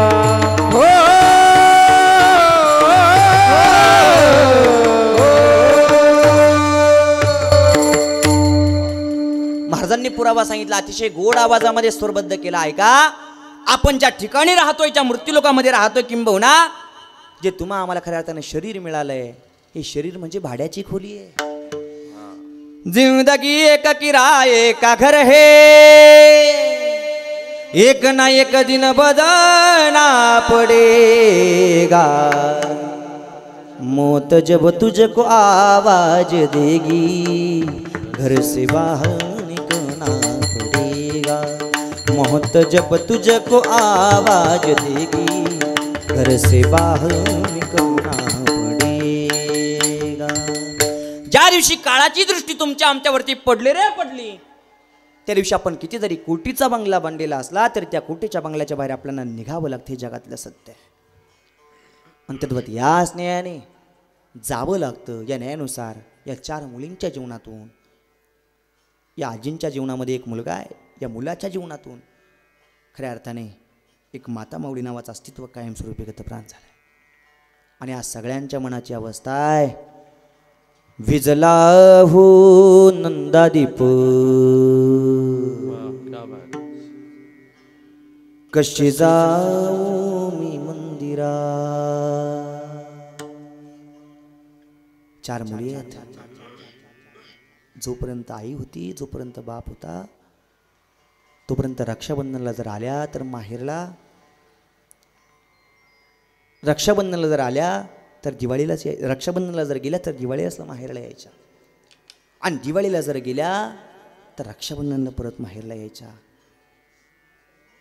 महाराजांनी पुरावा सांगितला, अतिशय गोड आवाजामध्ये स्वरबद्ध केला आहे का. आपण ज्या ठिकाणी राहतोय, ज्या मृत्यूलोकामध्ये राहतोय, किंबहुना जे तुम्हा आम्हाला खऱ्या अर्थाने शरीर मिळालंय, हे शरीर म्हणजे भाड्याची खोली आहे. जिंदगी एक किराए का घर है, एक ना एक दिन बदलना पड़ेगा. मौत जब तुझको आवाज देगी, घर से बाहर निकलना पड़ेगा. मौत जब तुझको आवाज देगी, घर से बाहर निकलना पड़ेगा. ज्या दिवशी काळाची दृष्टी तुमच्या आमच्यावरती पडली रे पडली, त्या दिवशी आपण किती जरी कोटीचा बंगला बांधलेला असला तरी त्या कोटीच्या बंगल्याच्या बाहेर आपल्याला निघावं लागतं. हे जगातलं सत्य आहे. अंतर्गत या स्नेहाने जावं लागतं. या न्यायानुसार या 4 मुलींच्या जीवनातून, या आजींच्या जीवनामध्ये एक मुलगा आहे, या मुलाच्या जीवनातून खऱ्या अर्थाने एक माता माऊली नावाचं अस्तित्व कायमस्वरूपी गतप्राण झालं. आणि आज सगळ्यांच्या मनाची अवस्था आहे, विजला हो नंदादीप, कशी जाऊ मी मंदिरा. 4 मुली आहेत. जोपर्यंत आई होती, जोपर्यंत बाप होता, तोपर्यंत रक्षाबंधनला जर आल्या तर माहेरला, रक्षाबंधनला जर आल्या तर दिवाळीलाच, रक्षाबंधनला जर गेल्या तर दिवाळीलाच माहेरला यायच्या, आणि दिवाळीला जर गेल्या तर रक्षाबंधनला परत माहेरला यायच्या.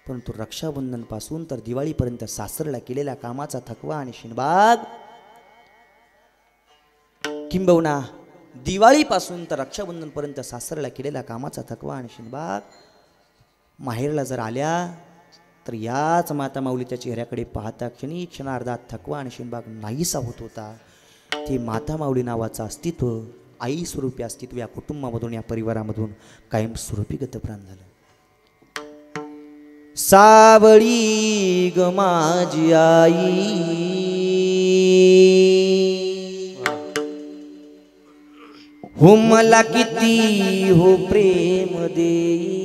परंतु रक्षाबंधनपासून तर दिवाळीपर्यंत सासरला केलेल्या कामाचा थकवा आणि शिनबाग, किंबहुना दिवाळीपासून तर रक्षाबंधनपर्यंत सासरला केलेल्या कामाचा थकवा आणि शिनबाग माहेरला जर आल्या तर याच माता माऊलीच्या चेहऱ्याकडे पाहता क्षणी क्षणार्धात थकवा आणि शिनबाग नाहीसा होत होता. ते माता माऊली नावाचं अस्तित्व, आई स्वरूपी अस्तित्व या कुटुंबामधून, या परिवारामधून कायमस्वरूपी गतप्राण झालं. सावळी ग माझी आई, हो मला किती हो प्रेम देई,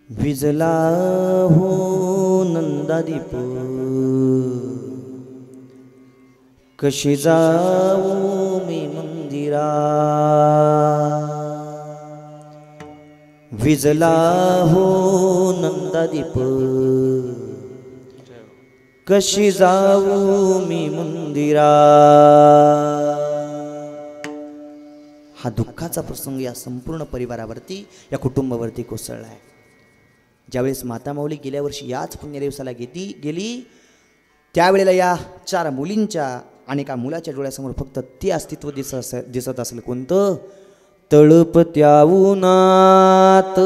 विजला हो नंदादीप, कशी जाऊ मी मंदिरा. विजला हो नंदादीप, कशी जाऊ मी मंदिरा. हा दुःखाचा प्रसंग या संपूर्ण परिवारावरती, या कुटुंबावरती कोसळला आहे. ज्यावेळेस माता माऊली गेल्या वर्षी याच पुण्य दिवसाला गेली, त्यावेळेला या 4 मुलींच्या आणि एका मुलाच्या डोळ्यासमोर फक्त ते अस्तित्व दिसत असेल. कोणतं? तळपत्या उन्हात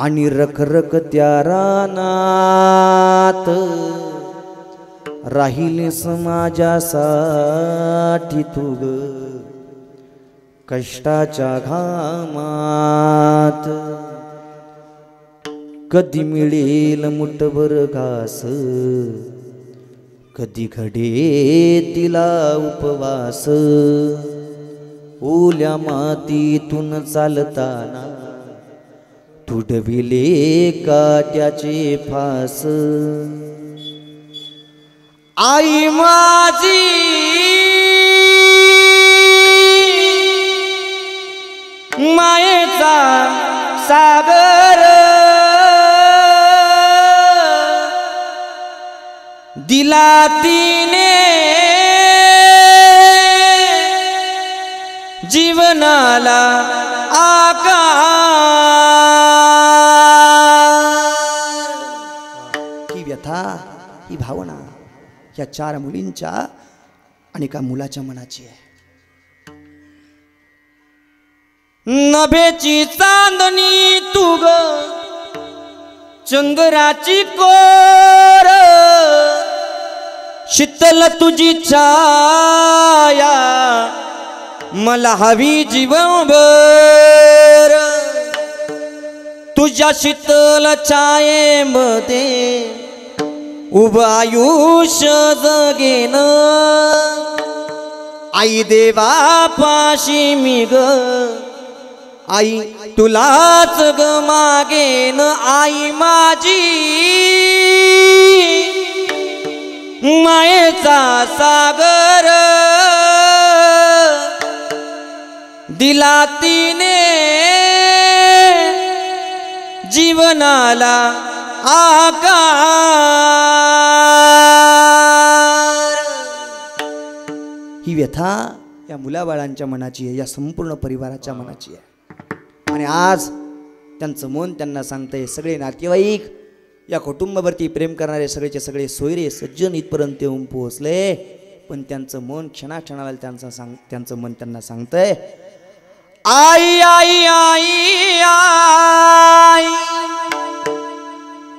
आणि रखरखत्या रानात राहिले समाजासाठी तू ग कष्टाच्या घामात. कधी मिळेल मुठभर घास, कधी घडे तिला उपवास. ओल्या मातीतून चालताना तुडविले काट्याचे फास. आई माझी मायेचा सागर, दिला तिने जीवनाला आकार. ही व्यथा, ही भावना या 4 मुलींच्या आणि एका मुलाच्या मनाची आहे. नभेची चांदणी तू ग चंद्राची कोर, शीतल तुझी छाया मला हवी जीवनभर. तुझ्या शीतल छायेमध्ये उभं आयुष्य जगेन. आई देवा पाशी मी ग, आई तुलाच ग मागेन. आई माझी मायेचा सागर, दिला तिने जीवनाला आकार. ही व्यथा या मुलाबाळांच्या मनाची आहे, या संपूर्ण परिवाराच्या मनाची आहे. आणि आज त्यांचं मन त्यांना सांगतंय. सगळे नातेवाईक, या कुटुंबावरती प्रेम करणारे सगळेचे सगळे सोयरे सज्जन इथपर्यंत येऊन पोहोचले, पण त्यांचं मन क्षणाक्षणाला त्यांचं मन त्यांना सांगतंय आई आई आई आई.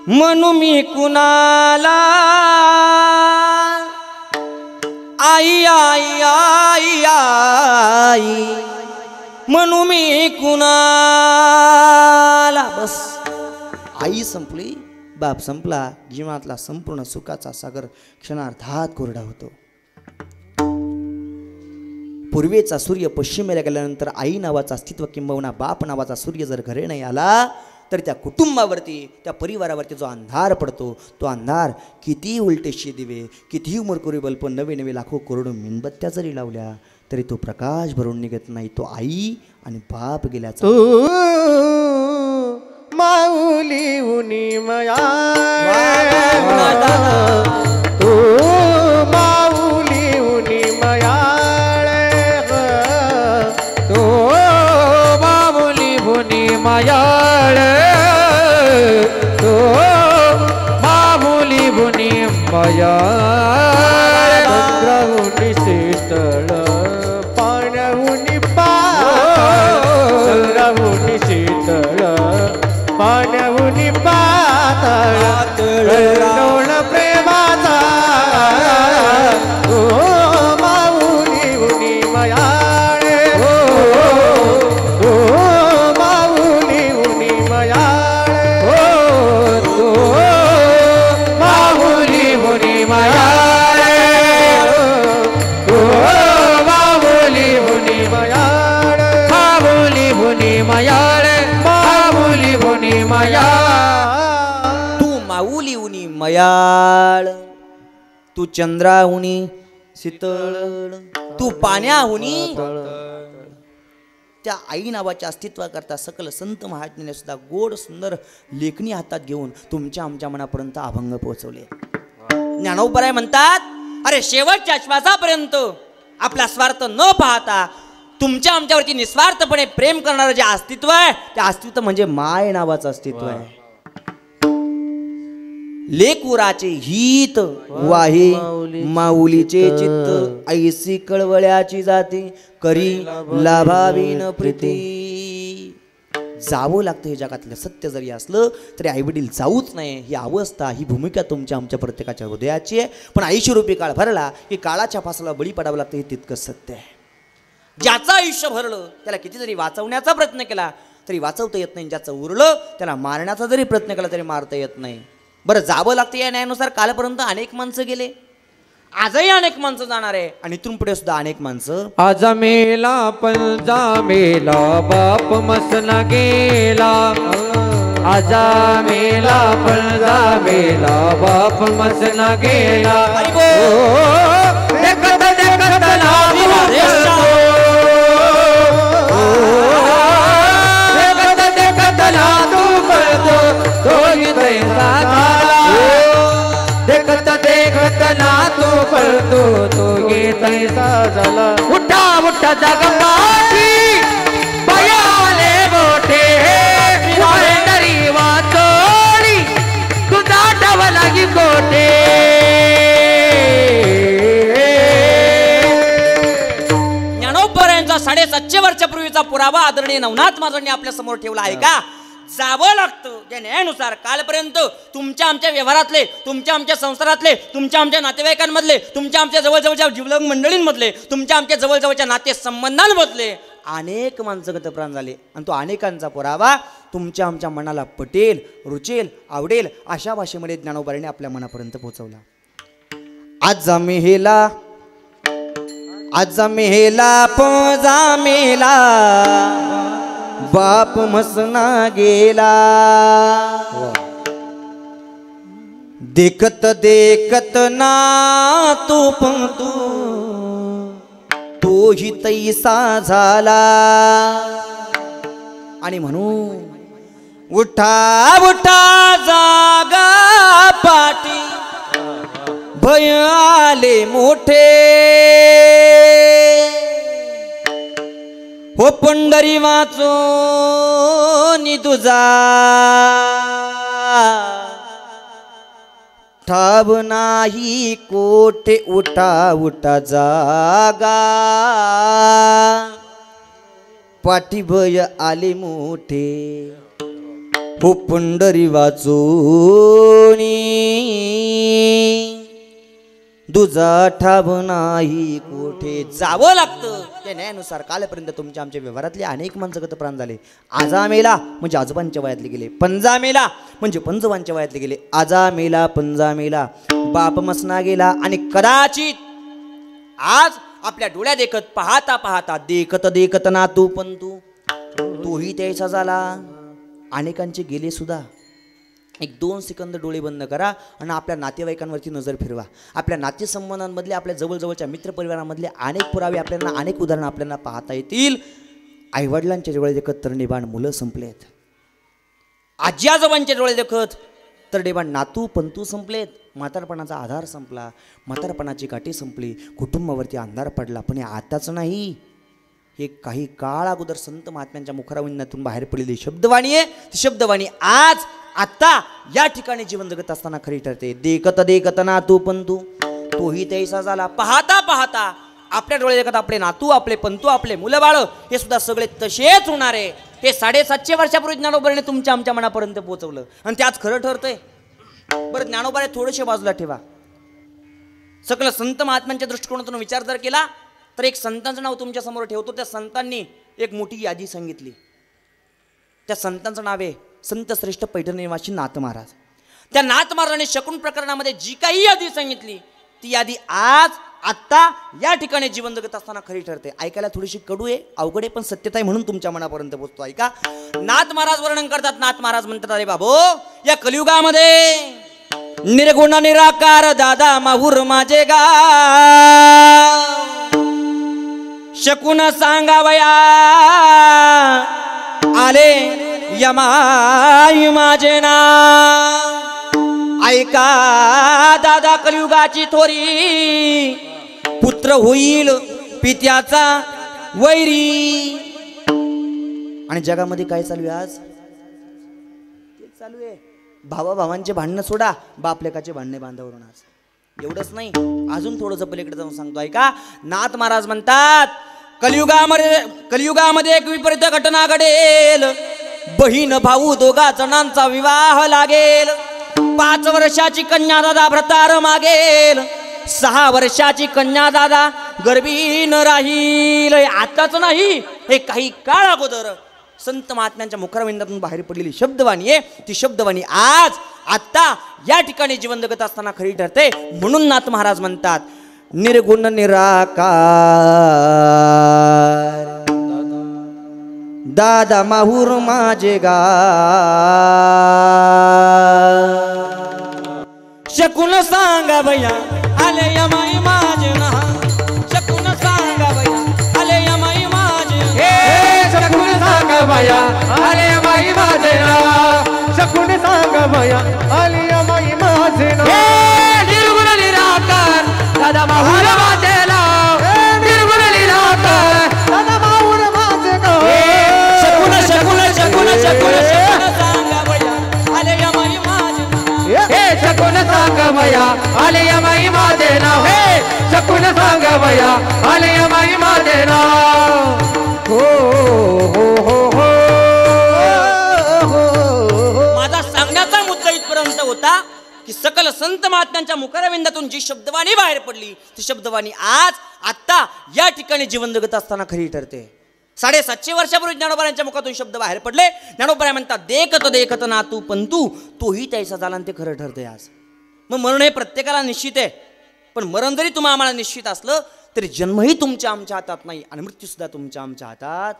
म्हणू मी कुणाला आई आई आई आई, म्हणू मी कुणाला. बस आई संपली, बाप संपला, जीवनातला संपूर्ण सुखाचा सागर क्षणार्धात कोरडा होतो. पूर्वेचा सूर्य पश्चिमेला गेल्यानंतर आई नावाचा अस्तित्व किंबहुना बाप नावाचा सूर्य जर घरी नाही आला तर त्या कुटुंबावरती, त्या परिवारावरती जो अंधार पडतो, तो अंधार किती उलटेशी दिवे, कितीही मरकुरी बल्ब, नवे नवे लाखो करोडो मेणबत्त्या जरी लावल्या तरी तो प्रकाश भरून निघत नाही. तो आई आणि बाप गेल्याचा. माऊली उनी मया, तू माऊली उनी मयाळ, तू माऊली उनी मयाळ, तू माऊली उनी मयाळ. चंद्राहुनी शीतळ पाण्याहुनी पातळ, चंद्राहुनी शीतळ पाण्याहुनी पातळ, डोळ प्रेमाचा ओ माऊली उनी मयाळ, ओ माऊली उनी मयाळ, ओ माऊली उनी मयाळ, ओ माऊली उनी मयाळ, माऊली उनी मयाळ, माऊली उनी मयाळ. तू माऊली उनी मयाळ, तू चंद्राहुनी शीतळ, तू पाण्याहुनी. त्या आई नावाच्या अस्तित्वाकरता सकल संत महात्म्याने सुद्धा गोड सुंदर लेखणी हातात घेऊन तुमच्या आमच्या मनापर्यंत अभंग पोहोचवले. ज्ञानोबराय म्हणतात, अरे शेवटच्या श्वासापर्यंत आपला स्वार्थ न पाहता तुमच्या आमच्यावरती निस्वार्थपणे प्रेम करणारं जे अस्तित्व आहे ते अस्तित्व म्हणजे माय नावाचं अस्तित्व आहे. लेकुराचे हित वाहे माऊलीचे चित्त ऐसी कळवळ्याची जाते करी लाभावीन प्रीती. जावं लागतं हे जगातलं सत्य जरी असलं तरी आई वडील जाऊच नाही ही अवस्था ही भूमिका तुमच्या आमच्या प्रत्येकाच्या हृदयाची आहे. पण 80 रुपये काळ भरला की काळाच्या फासाला बळी पडावं लागतं हे तितकंच सत्य आहे. ज्याचं आयुष्य भरलं त्याला किती जरी वाचवण्याचा प्रयत्न केला तरी वाचवता येत नाही. ज्याचं उरलं त्याला मारण्याचा जरी प्रयत्न केला तरी मारता येत नाही. बरं जावं लागतं या न्यायानुसार. कालपर्यंत अनेक माणसं गेले, आजही अनेक माणसं जाणार आहे आणि इथून पुढे सुद्धा अनेक माणसं. आजा मेला पंजा मेला बाप मसना गेला. आजा मेला पंजा मेला बाप मसना गेला. देखत देखत नाम देखत देखत नातू पळतो तोही तैसा झाला. देखत देखत नातू पळतो तोही तैसा झाला. उठा उठा जगपाठी बयाले मोठे वारंगरी वाचोडी तुझा ठव लागी कोठे. ज्ञानोबा 750 वर्षापूर्वीचा पुरावा आदरणीय नवनाथ महाराजांनी आपल्या समोर ठेवला आहे का? जावं लागतं या न्यायानुसार. कालपर्यंत तुमच्या आमच्या व्यवहारातले, तुमच्या आमच्या संसारातले, तुमच्या आमच्या नातेवाईकांमधले, तुमच्या आमच्या जवळजवळच्या जीवलग मंडळींमधले, तुमच्या आमच्या जवळजवळच्या नातेसंबंधांमधले अनेक माणसं गतप्राण झाले. आणि तो अनेकांचा पुरावा तुमच्या आमच्या मनाला पटेल, रुचेल, आवडेल अशा भाषेमध्ये ज्ञानोबाने आपल्या मनापर्यंत पोहोचवला. आज मेला पोजा मेला बाप मसना गेला. देखत देखत ना तू पंतू तोही तैसा झाला. आणि म्हणून उठा उठा जागा पाठी भय आले मोठे. हो पंढरी वाचो तुझा ठाव नाही कोठे. उठा उठा जागा पाठीभय आले मोठे. हो पंढरी वाचोनी दुजा ठाव नाही कोठे. जावं लागतं त्या न्यायानुसार. कालपर्यंत तुमच्या आमच्या व्यवहारातले अनेक माणसं गतप्राण झाले. आजा मेला म्हणजे आजोबांच्या वयातले गेले. पंजा मेला म्हणजे पंजोबांच्या वयातले गेले. आजा मेला पंजा मेला बाप मसना गेला. आणि कदाचित आज आपल्या डोळ्या देखत पाहता पाहता देखत देखत ना तू पंतू तोही त्याचा झाला. अनेकांचे गेले सुद्धा. 1-2 सेकंद डोळे बंद करा आणि आपल्या नातेवाईकांवरती नजर फिरवा. आपल्या नातेसंबंधांमधले, आपल्या जवळजवळच्या मित्रपरिवारामधले अनेक पुरावे आपल्याला, अनेक उदाहरणं आपल्याला पाहता येतील. आईवडिलांच्या डोळे देखत तरडेबाण मुलं संपलेत. आजी आजोबांच्या डोळे देखत तरडेबाण नातू पंतू संपलेत. म्हातारपणाचा आधार संपला, म्हातारपणाची काठी संपली, कुटुंबावरती अंधार पडला. पण हे आताच नाही, हे काही काळ अगोदर संत महात्म्यांच्या मुखराविंदातून बाहेर पडलेली शब्दवाणी आहे. ती शब्दवाणी आज आता या ठिकाणी जीवन जगत असताना खरी ठरते. देखत देखत नातू पंतू तोही तैसा झाला. पाहता पाहता आपल्या डोळे देखत आपले नातू, आपले पंतू, आपले मुलं बाळ हे सुद्धा सगळे तसेच होणार आहे. हे 750 वर्षापूर्वी ज्ञानोबाने तुमच्या आमच्या मनापर्यंत पोहोचवलं आणि ते आज खरं ठरतंय. बरं, ज्ञानोबाने थोडेसे बाजूला ठेवा. सगळं संत महात्म्यांच्या दृष्टिकोनातून विचार जर केला तर एक संतांचं नाव तुमच्या समोर ठेवतो. त्या संतांनी एक मोठी यादी सांगितली. त्या संतांचं नाव आहे संत श्रेष्ठ पैठण निवासी नाथ महाराज. त्या नाथ महाराजांनी शकुन प्रकरणामध्ये जी काही यादी सांगितली ती यादी आज आत्ता या ठिकाणी जीवन जगत असताना खरी ठरते. ऐकायला थोडीशी कडू आहे, अवघड आहे, पण सत्यता आहे म्हणून तुमच्या मनापर्यंत पोहोचतो. ऐका, नाथ महाराज वर्णन करतात. नाथ महाराज म्हणतात, अरे बाबो, या कलियुगामध्ये निर्गुण निराकार दादा माहूर माझे गा शकुन सांगावया आले यमाय माझे नाव. ऐका दादा, कलियुगाची थोरी पुत्र होईल पित्याचा वैरी. आणि जगामध्ये काय चालू आहे आज? तेच चालू आहे. भावा भावांचे भांडणं सोडा, बाप लेकाचे भांडणे बांधावरून आज. एवढंच नाही, अजून थोडंसं पलीकडे जाऊन सांगतो ऐका. नाथ महाराज म्हणतात कलियुगामध्ये एक विपरीत घटना घडेल. बहीण भाऊ दोघा जणांचा विवाह लागेल. 5 वर्षाची कन्या दादा भ्रतार मागेल. 6 वर्षाची कन्या दादा गर्भीन राहील. आताच नाही, हे काही काळ अगोदर संत महात्म्यांच्या मुखरविंदातून बाहेर पडलेली शब्दवाणी आहे. ती शब्दवाणी आज आत्ता या ठिकाणी जीवन जगत असताना खरी ठरते. म्हणून नाथ महाराज म्हणतात निर्गुण निराकार दादा माहूर माझे गा. शकून सांगा भैया आले यमाई माझे ना. शकून सांगा भैया आले यमाई माझे. शकून सांगा भैया आले यमाई माझे ना. शकून सांगा भैया आले यमाई माझे ना. निर्गुण निराकार दादा माहूर माझे ना. निर्गुण निराकार दादा माहूर माझे ना. शकून शकून शकून शकून सांगा भैया आले यमाई माझे ना. शकून सांगा भैया आले यमाई माझे ना. शकून सांगा भैया आले यमाई माझे ना. हो हो हो हो. माझा सांगण्याचा मुद्दा इथपर्यंत होता की सकल संत महात्म्यांच्या मुखरविंदातून जी शब्दवाणी बाहेर पडली ती शब्दवाणी आज आत्ता या ठिकाणी जीवन जगत असताना खरी ठरते. 750 वर्षापूर्वी ज्ञानोबा मुखातून शब्द बाहेर पडले. ज्ञानोबा म्हणतात देखत देखत ना तू पंतू तोही त्याचा झाला आणि ते खरं ठरते आज. मग मरण हे प्रत्येकाला निश्चित आहे, पण मरण जरी तुम्हा आम्हाला निश्चित असलं तरी जन्मही तुमच्या आमच्या हातात नाही आणि मृत्यू सुद्धा तुमच्या आमच्या हातात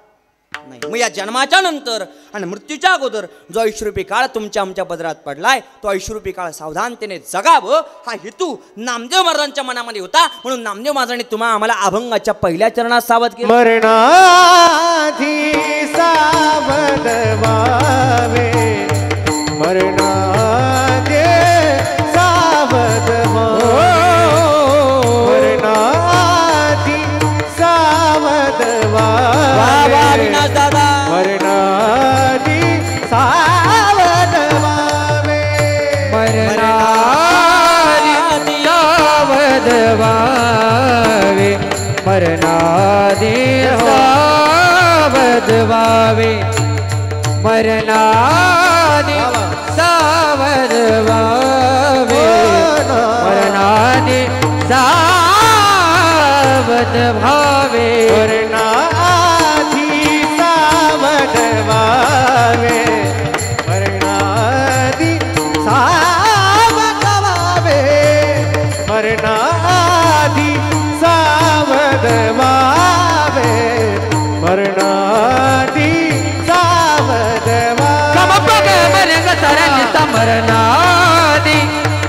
नाही. मग या जन्माच्या नंतर आणि मृत्यूच्या अगोदर जो आयुष्यरूपी काळ तुमच्या आमच्या पदरात पडलाय तो आयुष्यरूपी काळ सावधानतेने जगावं हा हेतू नामदेव महाराजांच्या मनामध्ये होता. म्हणून नामदेव महाराजांनी तुम्हा आम्हाला अभंगाच्या पहिल्या चरणात सावध केलं. मरणाधी सावध व्हावे. मरणाधी सावध व्हावे. मरणाधी सावध व्हावे. दादा मरणाधी सावध व्हावे. मरणाधी सावध व्हावे. मरणाधी सावध व्हावे. मरणाधी सावध व्हावे. मरणाधी सावध व्हावे. मरणाधी सावध व्हावे. मरणाधी सावध व्हावे. मरणाधी सावध व्हावे. मरणाधी सावध मरणाधी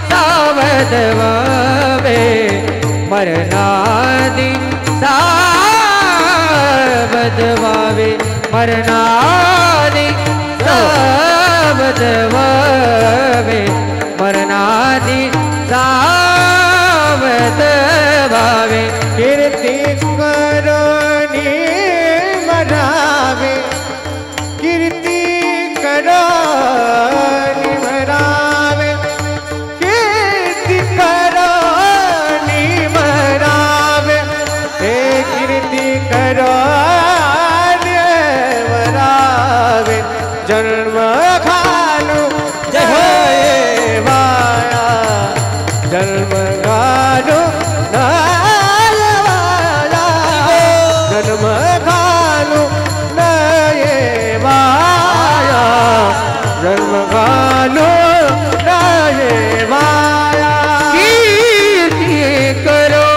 सावध व्हावे. मरणाधी सावध व्हावे. मरणाधी सावध व्हावे. मरणाधी सावध व्हावे. कीर्ती करोनी मरावे. कीर्ती करोनी मरावे. कीर्ती करोनी मरावे. हे कीर्ती करोनी मरावे. जन्म घालू जय वाया. जन्म घालू नयवाया. जन्म घालू नयवाया. जन्म घालू नयवाया. कीर्ती करो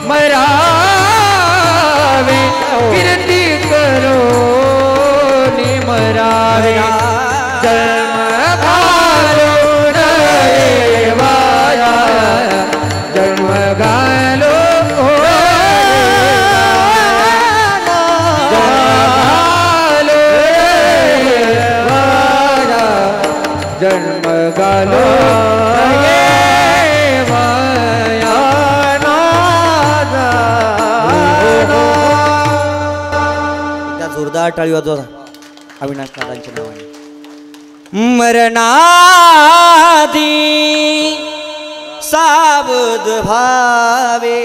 मरावे. कीर्ती करो नि मरावे. जन्म घालो नयवाया. जन्म घालो जन्म घालो नयवाया. जोरदार टाळी वाजवा अविनाश दादांच्या नावाने. मरणादी सावध भावे.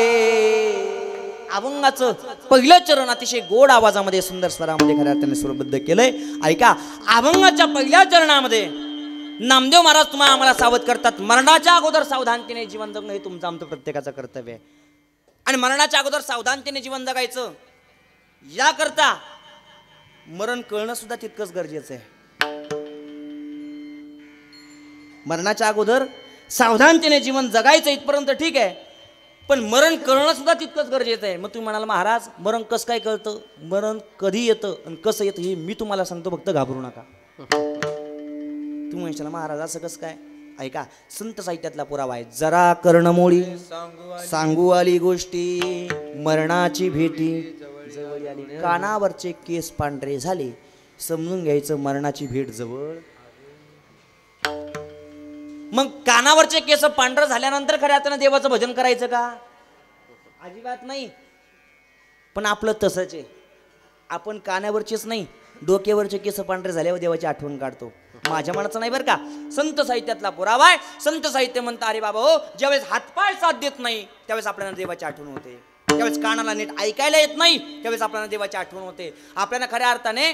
अभंगाचं पहिलं चरण अतिशय गोड आवाजामध्ये सुंदर स्वरामध्ये खऱ्या अर्थाने स्वरबद्ध केलंय. ऐका, अभंगाच्या पहिल्या चरणामध्ये नामदेव महाराज तुम्हाला आम्हाला सावध करतात. मरणाच्या अगोदर सावधानतेने जीवन जगणं हे तुमचं आमचं प्रत्येकाचं कर्तव्य आहे. आणि मरणाच्या अगोदर सावधानतेने जीवन जगायचं याकरता मरण कळणं सुद्धा तितकंच गरजेचं आहे. मरणाच्या अगोदर सावधानतेने जीवन जगायचं इथपर्यंत ठीक आहे, पण मरण कळणं सुद्धा तितकंच गरजेचं आहे. मग तुम्ही म्हणाल महाराज मरण कसं काय कळतं, मरण कधी येतं आणि कसं येतं हे मी तुम्हाला सांगतो, फक्त घाबरू नका. तुम्ही म्हणशाल महाराज असं कसं काय. ऐका, संत साहित्यातला पुरावा आहे. जरा कर्णमोळी सांगू आली गोष्टी, मरणाची भेटी जवळ आली. कानावरचे केस पांढरे झाले, समजून घ्यायचं मरणाची भेट जवळ. मग कानावरचे केस पांढरं झाल्यानंतर खऱ्या अर्थानं देवाचं भजन करायचं का? अजिबात नाही. पण आपलं तसंच आहे, आपण कानावरचेच नाही डोक्यावरचे केस पांढरे झाल्यावर देवाची आठवण काढतो. माझ्या मनाचं नाही बरं का, संत साहित्यातला पुरावा आहे. संत साहित्य म्हणतं अरे बाबा हो, ज्यावेळेस हातपाय साथ देत नाही त्यावेळेस आपल्याला देवाची आठवण होते. त्यावेळेस कानाला नीट ऐकायला येत नाही त्यावेळेस आपल्याला देवाची आठवण होते. आपल्याला खऱ्या अर्थाने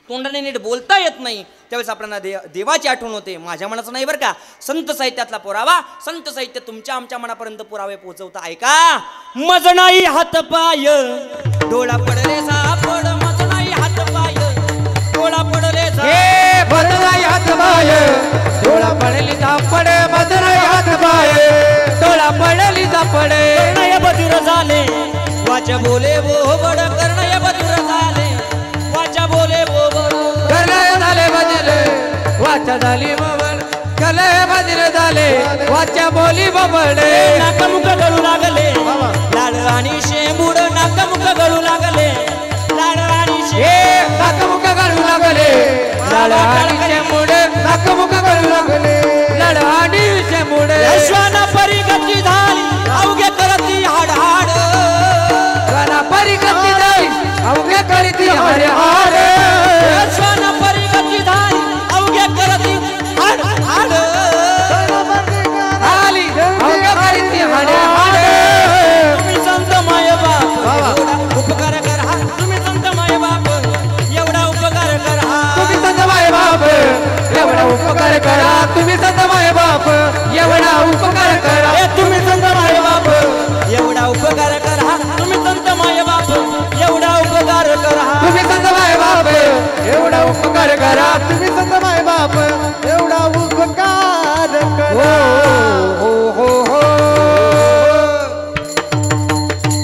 तोंडाने नीट बोलता येत नाही त्यावेळेस आपल्याला देवाची आठवण होते. माझ्या मनाचं नाही बरं का, संत साहित्यातला पुरावा. संत साहित्य तुमच्या आमच्या मनापर्यंत पुरावे पोहोचवता. ऐका, मज नाही हातपाय डोळा पडले सापड, मज नाही हातपाय डोळा पडले मज नाही हातपाय डोळा पडली सापड, मज नाही हातपाय डोळा पडली सापड. कर्णय बधिर झाले वाचा बोले बोबड, कर्णय बधिर झाले वाचा बोले बोबड. कर्णय झाले बधिर वाचा झाली बोबड, कर्णय बधिर झाले वाचा बोली बोबड. नाकमुख गळू लागले लाड आणि शेंबूड, नाकमुख गळू लागले लाड आणि शेंबूड. नाकमुख गळू लागले लाड आणि शेंबूड, नाकमुख गळू लागले लाड आणि शेंबूड. श्वाना परिगती झाली अवघे करती हाड हाड, श्वाना परिगती झाली अवघे करती हाड हाड. श्वाना परिगती झाली अवघे करती हाड हाड, आली अवघे करती हाड हाड. तुम्ही संत माय बाप उपकार करा, तुम्ही संत माय बाप एवढा उपकार करा. तुम्ही संत माय बाप एवढा उपकार करा, तुम्ही संत माय बाप एवढा उपकार करा. तुम्ही संत माय बाप एवढा उपकार करा, तुम्ही संत माय बाप एवढा उपकार करा. तुम्ही संत माय बाप एवढा उपकार करा, तुम्ही संत माय बाप एवढा उपकार करा. हो हो हो.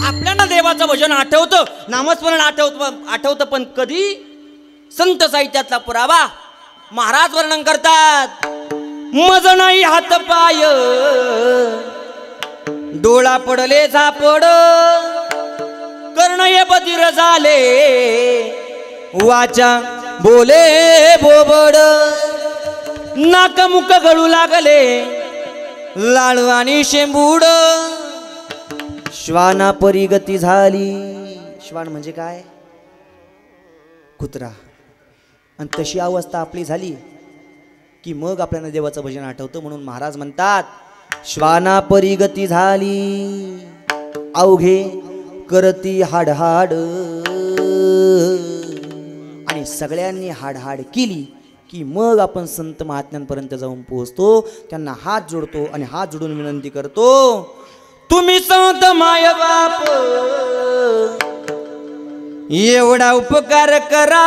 आपल्याला देवाचं भजन आठवतं, नामस्मरण आठवतं, पण कधी संत साहित्यातला पुरावा महाराज वर्णन करतात. मज नाही हात पाय डोळा पडले झापड, कर्णय बधिर झाले वाचा बोले बोबड. नाकमुख गळू लागले लाडू आणि शेंबूड. श्वाना परिगती झाली. श्वान म्हणजे काय? कुत्रा. आणि तशी अवस्था आपली झाली की मग आपल्याला देवाचं भजन आठवतं. म्हणून महाराज म्हणतात श्वाना परिगती झाली अवघे करती हाडहाड. आणि सगळ्यांनी हाडहाड केली की मग आपण संत महात्म्यांपर्यंत जाऊन पोहोचतो, त्यांना हात जोडतो आणि हात जोडून विनंती करतो, तुम्ही संत माय बाप एवढा उपकार करा.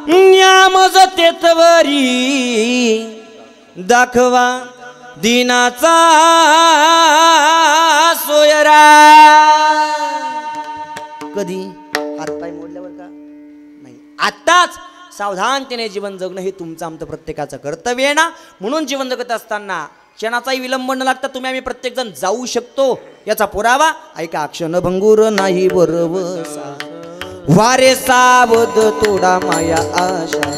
न्यामजतेतवरी दाखवा दिनाचा सोयरा. कधी हातपाय मोडल्यावर का नाही, आताच सावधानतेने जीवन जगणं हे तुमचं आमचं प्रत्येकाचं कर्तव्य आहे ना. म्हणून जीवन जगत असताना क्षणाचाही विलंब न लागता तुम्ही आम्ही प्रत्येक जण जाऊ शकतो याचा पुरावा. ऐका, क्षणभंगूर नाही बरवसा वारे सावध तोडा माया आशा,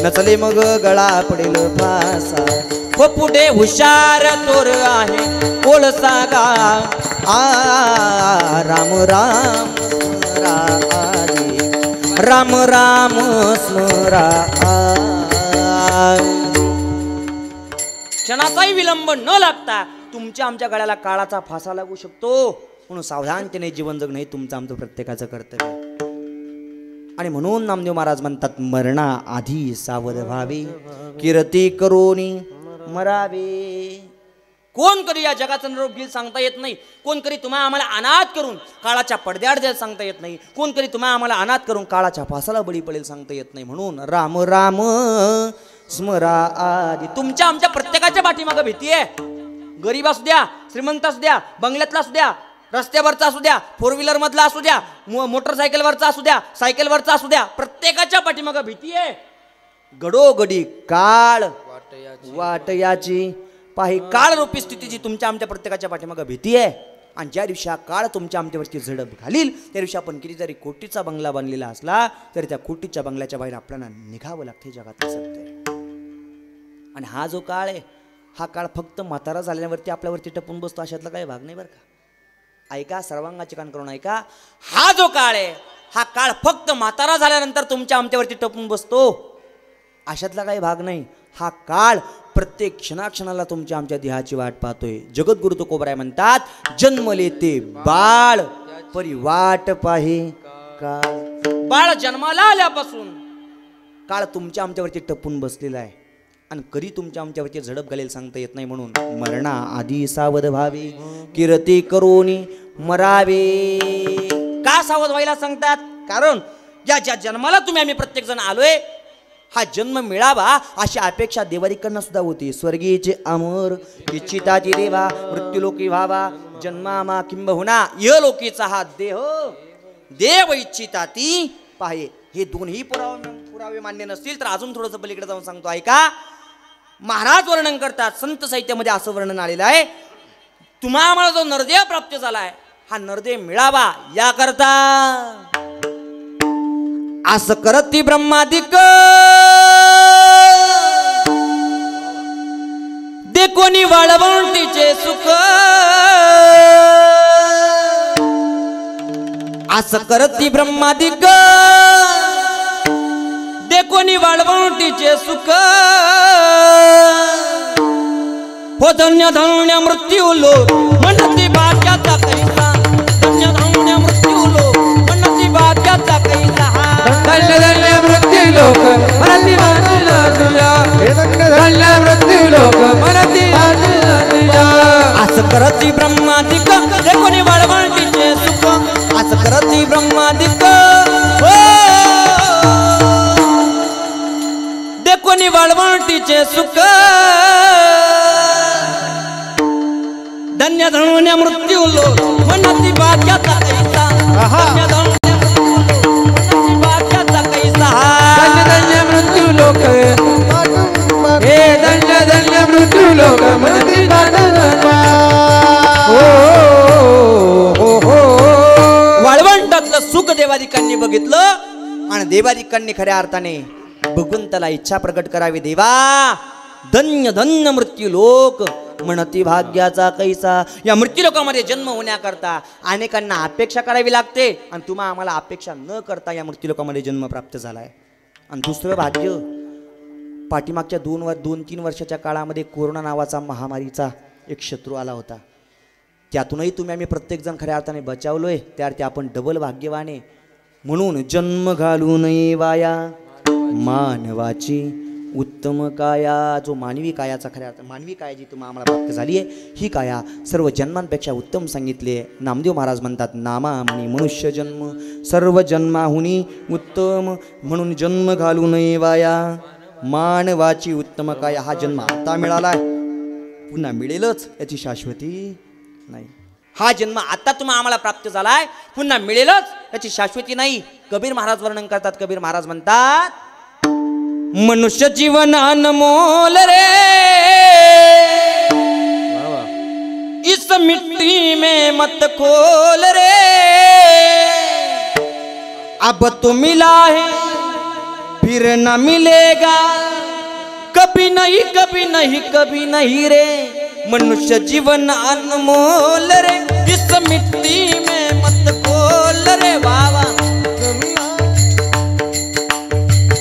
नचले मग गळा पडेल फासा. व पुढे हुशार तोर आहे कोळसा गा राम राम स्मरा आधी राम राम स्मरा क्षणाचाही विलंब न लागता तुमच्या आमच्या गळ्याला काळाचा फासा लागू शकतो, म्हणून सावधानतेने जीवन जगणं हे तुमचं आमचं प्रत्येकाचं कर्तव्य आहे. आणि म्हणून नामदेव महाराज म्हणतात मरणा आधी सावध व्हावे, कीर्ती करोनी मरावे. कोण करी या जगाचा निरोप घेईल सांगता येत नाही. कोण करी तुम्हाला आम्हाला अनाथ करून काळाच्या पडद्याआड जाईल सांगता येत नाही. कोण करी तुम्हाला आम्हाला अनाथ करून काळाच्या फासाला बळी पडेल सांगता येत नाही. म्हणून राम राम स्मरा आधी. तुमच्या आमच्या प्रत्येकाच्या पाठीमागं भीती आहे. गरीब असू द्या, श्रीमंत असू द्या, बंगल्यातला असू द्या, रस्त्यावरचा असू द्या, फोर व्हीलर मधला असू द्या, मोटरसायकलवरचा असू द्या, सायकलवरचा असू द्या, प्रत्येकाच्या पाठीमागं भीती आहे. गडोगडी काळ वाटयाची पाही. काळ रूपी स्थितीची तुमच्या आमच्या प्रत्येकाच्या पाठीमागं भीती आहे. आणि ज्या दिवशी हा काळ तुमच्या आमच्यावरती झडप घालील त्या दिवशी आपण किती जरी कोटीचा बंगला बनलेला असला तरी त्या कोटीच्या बंगल्याच्या बाहेर आपल्याला निघावं लागते. जगात सत्य. आणि हा जो काळ आहे हा काळ फक्त म्हातारा झाल्यावरती आपल्यावरती टपून बसतो अशातला काही भाग नाही बरं का. ऐका, सर्वांगाचे कान करून ऐका. हा जो काळ आहे हा काळ फक्त म्हातारा झाल्यानंतर तुमच्या आमच्यावरती टपून बसतो अशातला काही भाग नाही. हा काळ प्रत्येक क्षणाक्षणाला तुमच्या आमच्या देहाची वाट पाहतोय. जगद्गुरु तुकोबराय म्हणतात जन्मले ते बाळ परी वाट पाहे काळ. बाळ जन्माला आल्यापासून काळ तुमच्या आमच्यावरती टपून बसलेला आहे आणि कधी तुमच्या आमच्यावरती झडप घालेल सांगता येत नाही. म्हणून मरणा आधी सावध व्हावे, कीर्ती करोनी मरावे. का सावध व्हायला सांगतात? कारण ज्या जन्माला तुम्ही आम्ही प्रत्येक जण आलोय हा जन्म मिळावा अशी अपेक्षा देवारीकडनं सुद्धा होती. स्वर्गीचे अमर इच्छिताची देवा मृत्यूलोकी व्हावा जन्मामा किंबहुना यलोकीचा हा देह देव इच्छिताती पाहे. हे दोन्ही पुरावे मान्य नसतील तर अजून थोडंसं पलीकडे जाऊन सांगतो ऐका. महाराज वर्णन करतात, संत साहित्यामध्ये असं वर्णन आलेलं आहे, तुम्हा आम्हाला जो नरदेह प्राप्त झालाय हा नरदेह मिळावा याकरता असं करती ब्रह्मादिक दे कोणी वाळवंटीचे सुख. असं करती ब्रह्मादिक दे कोणी वाळवंटीचे सुख. हो धन्य धन्य मृत्यू लोक म्हणती भाग्याचा कैसा. धन्य धन्य मृत्यू लोक म्हणती भाग्याचा कैसा. धन्य धन्य मृत्यू लोक म्हणती भाग्याचा तुझ्या. धन्य मृत्यू लोक म्हणती भाग्याचा तुझ्या. असं करती ब्रह्मादिक दे कोणी वाळवंटीचे सुख. असं करती ब्रह्मादिक दे कोणी वाळवंटीचे सुख. धन्य धन्य मृत्यू लोक म्हणती भाग्याचा कैसा. धन्य धन्य म्हणती भाग्याचा कैसा. धन्य धन्य मृत्यू लोक हे धन्य धन्य मृत्यू लोक म्हणती भाग्याचा. वाळवंटातलं सुख देवादिकांनी बघितलं आणि देवादिकांनी खऱ्या अर्थाने भगवंताला इच्छा प्रकट करावी. देवा धन्य धन्य मृत्यू लोक म्हणती भाग्याचा कैसा. या मृत्यू लोकांमध्ये जन्म होण्याकरता अनेकांना अपेक्षा करावी लागते आणि तुम्हा आम्हाला अपेक्षा न करता या मृत्यू लोकांमध्ये जन्म प्राप्त झालाय. आणि दुसरं भाग्य पाठीमागच्या 2-3 वर्षाच्या काळामध्ये कोरोना नावाचा महामारीचा एक शत्रू आला होता. त्यातूनही तुम्ही आम्ही प्रत्येकजण खऱ्या अर्थाने बचावलोय. त्याअर्थी आपण डबल भाग्यवाने. म्हणून जन्म घालू नये वाया मानवाची उत्तम काया. जो मानवी कायाचा खऱ्या अर्थ मानवी काया जी तुम्हाला आम्हाला प्राप्त झाली आहे ही काया सर्व जन्मांपेक्षा उत्तम सांगितली आहे. नामदेव महाराज म्हणतात नामा म्हणी मनुष्य जन्म सर्व जन्माहुनी उत्तम. म्हणून जन्म घालू नये वाया मानवाची उत्तम काया. हा जन्म आता मिळालाय पुन्हा मिळेलच याची शाश्वती नाही. हा जन्म आता तुम्हाला आम्हाला प्राप्त झालाय पुन्हा मिळेलच याची शाश्वती नाही. कबीर महाराज वर्णन करतात. कबीर महाराज म्हणतात मनुष्य जीवन अनमोल रे इस मिट्टी में मत खोल रे. अब तो मिला है फिर न मिलेगा कभी नहीं कभी नहीं कभी नहीं रे. मनुष्य जीवन अनमोल रे इस इस मिट्टी में मत खोल रे बाबा।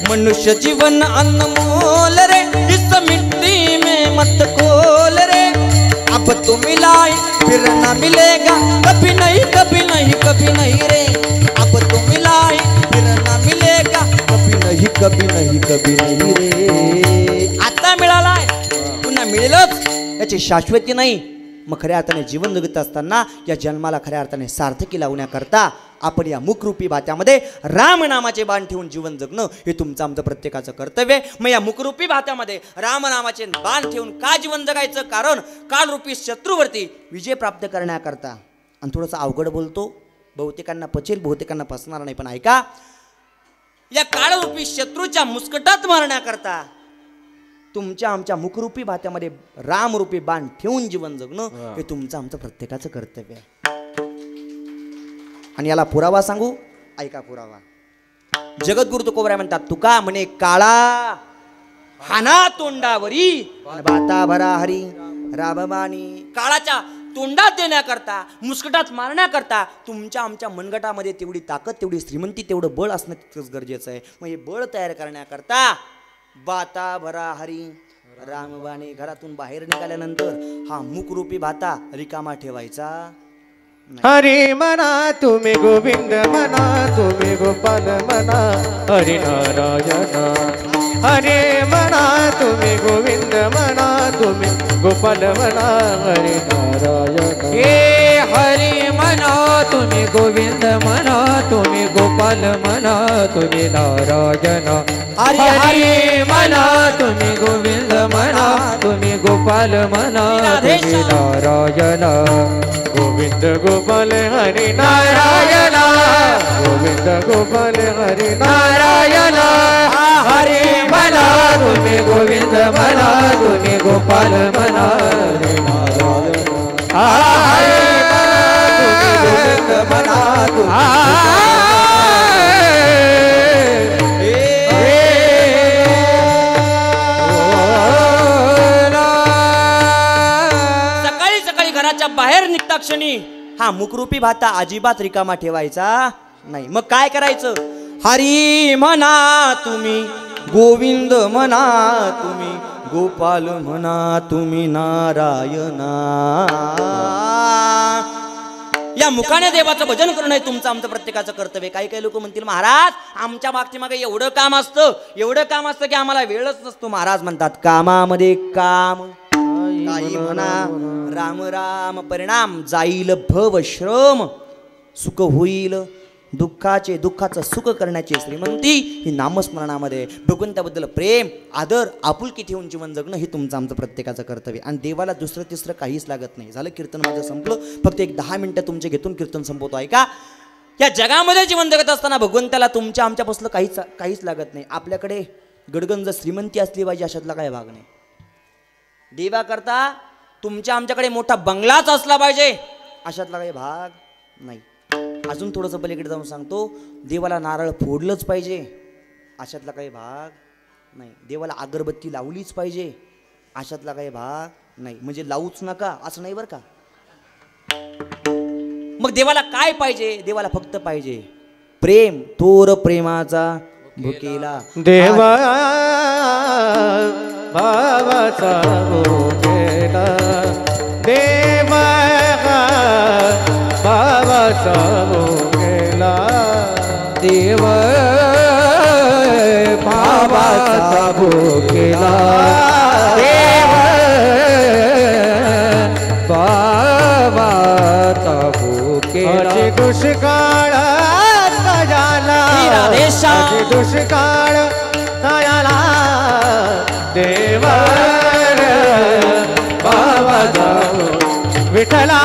मनुष्य जीवन अनमोल रे, इस मिट्टी में मत खोल रे। अब तो मिला फिर ना मिलेगा, कभी नहीं कभी नहीं कभी नहीं रे। अब तो मिला फिर ना मिलेगा, कभी नहीं कभी नहीं कभी नहीं रे। आता मिळालाय पुन्हा मिळेलच याची शाश्वती नाही। मग खऱ्या अर्थाने जीवन जगत असताना या जन्माला खऱ्या अर्थाने सार्थकी लावण्याकरता आपण या मुखरूपी भात्यामध्ये रामनामाचे बाण ठेवून जीवन जगणं हे तुमचं आमचं प्रत्येकाचं कर्तव्य आहे। मग या मुखरूपी भात्यामध्ये रामनामाचे बाण ठेवून का जीवन जगायचं? कारण कालरूपी शत्रूवरती विजय प्राप्त करण्याकरता। आणि थोडंसं अवघड बोलतो, बहुतेकांना पचेल बहुतेकांना पचणार नाही, पण ऐका, या काळरूपी शत्रूच्या मुस्कटात मारण्याकरता तुमच्या आमच्या मुखरूपी भात्यामध्ये रामरूपी बाण ठेवून जीवन जगणं हे तुमचं आमचं प्रत्येकाचं कर्तव्य आहे। आणि याला पुरावा सांगू, ऐका पुरावा। जगद्गुरु तुकोबराय म्हणतात, तुका म्हणे काळा हाना तोंडावरी बाता भरा हरी रामबाणी। काळाच्या तोंडात देण्याकरता, मुस्कटात मारण्याकरता तुमच्या आमच्या मनगटामध्ये तेवढी ताकद, तेवढी श्रीमंती, तेवढं बळ असणं तितकंच गरजेचं आहे। मग हे बळ तयार करण्याकरता बाता भरा हरी रामबाणी, घरातून बाहेर निघाल्यानंतर हा मुखरूपी भाता रिकामा ठेवायचा। हरी म्हणा तुम्ही गोविंद म्हणा, तुम्ही गोपाल म्हणा, हरी नारायण। हरी म्हणा तुम्ही गोविंद म्हणा, तुम्ही गोपाल म्हणा, हरी नारायण। हे हरी म्हणा तुम्ही गोविंद म्हणा, तुम्ही गोपाल म्हणा, तुम्ही नारायण। हरी म्हणा तुम्ही गोविंद म्हणा, तुम्ही गोपाल म्हणा, तुम्ही नारायण। गोविंद गोपाल हरी नारायण, गोविंद गोपाल हरी नारायण। हरी म्हणा तुम्ही गोविंद म्हणा, तुम्ही गोपाल म्हणा, हरी नारायण। हरी गोविंद म्हणा, सकाळी सकाळी घराच्या बाहेर निघता क्षणी हा मुखरूपी भाता अजिबात रिकामा ठेवायचा नाही। मग काय करायचं? हरी म्हणा तुम्ही गोविंद म्हणा, तुम्ही गोपाल म्हणा, तुम्ही नारायणा। या मुखाने देवाचं भजन करणं हे तुमचं आमचं प्रत्येकाचं कर्तव्य। काही काही लोक म्हणतील, महाराज आमच्या मागच्या मागे एवढं काम असतं, एवढं काम असतं की आम्हाला वेळच नसतो। महाराज म्हणतात, कामामध्ये काम काही म्हणा, राम राम परिणाम जाईल भव श्रम, सुख होईल दुःखाचं सुख करण्याची श्रीमंती ही नामस्मरणामध्ये। भगवंताबद्दल प्रेम आदर आपुलकी ठेवून जीवन जगणं हे तुमचं आमचं प्रत्येकाचं कर्तव्य। आणि देवाला दुसरं तिसरं काहीच लागत नाही। झालं कीर्तन माझं संपलं, फक्त एक 10 मिनिटं तुमचे घेतून कीर्तन संपवतो ऐका। या जगामध्ये जीवन जगत असताना भगवंताला तुमच्या आमच्यापासून काहीच लागत नाही। आपल्याकडे गडगंज श्रीमंती असली पाहिजे अशातला काही भाग नाही। देवा करता तुमच्या आमच्याकडे मोठा बंगलाच असला पाहिजे अशातला काही भाग नाही। अजून थोडंसं पलीकडे जाऊन सांगतो, देवाला नारळ फोडलंच पाहिजे अशातला काही भाग नाही। देवाला अगरबत्ती लावलीच पाहिजे अशातला काही भाग नाही। म्हणजे लावूच नका असं नाही बरं का। मग देवाला काय पाहिजे? देवाला फक्त पाहिजे प्रेम, थोर प्रेमाचा भुकेला देवा भावाचा भुकेला, देवा भावाचा भुकेला, देव भावाचा भुकेला, देव भावाचा भुकेला। दुष्काळ झाला, दुष्काळ झाला, देवा भावाचा विठ्ठला,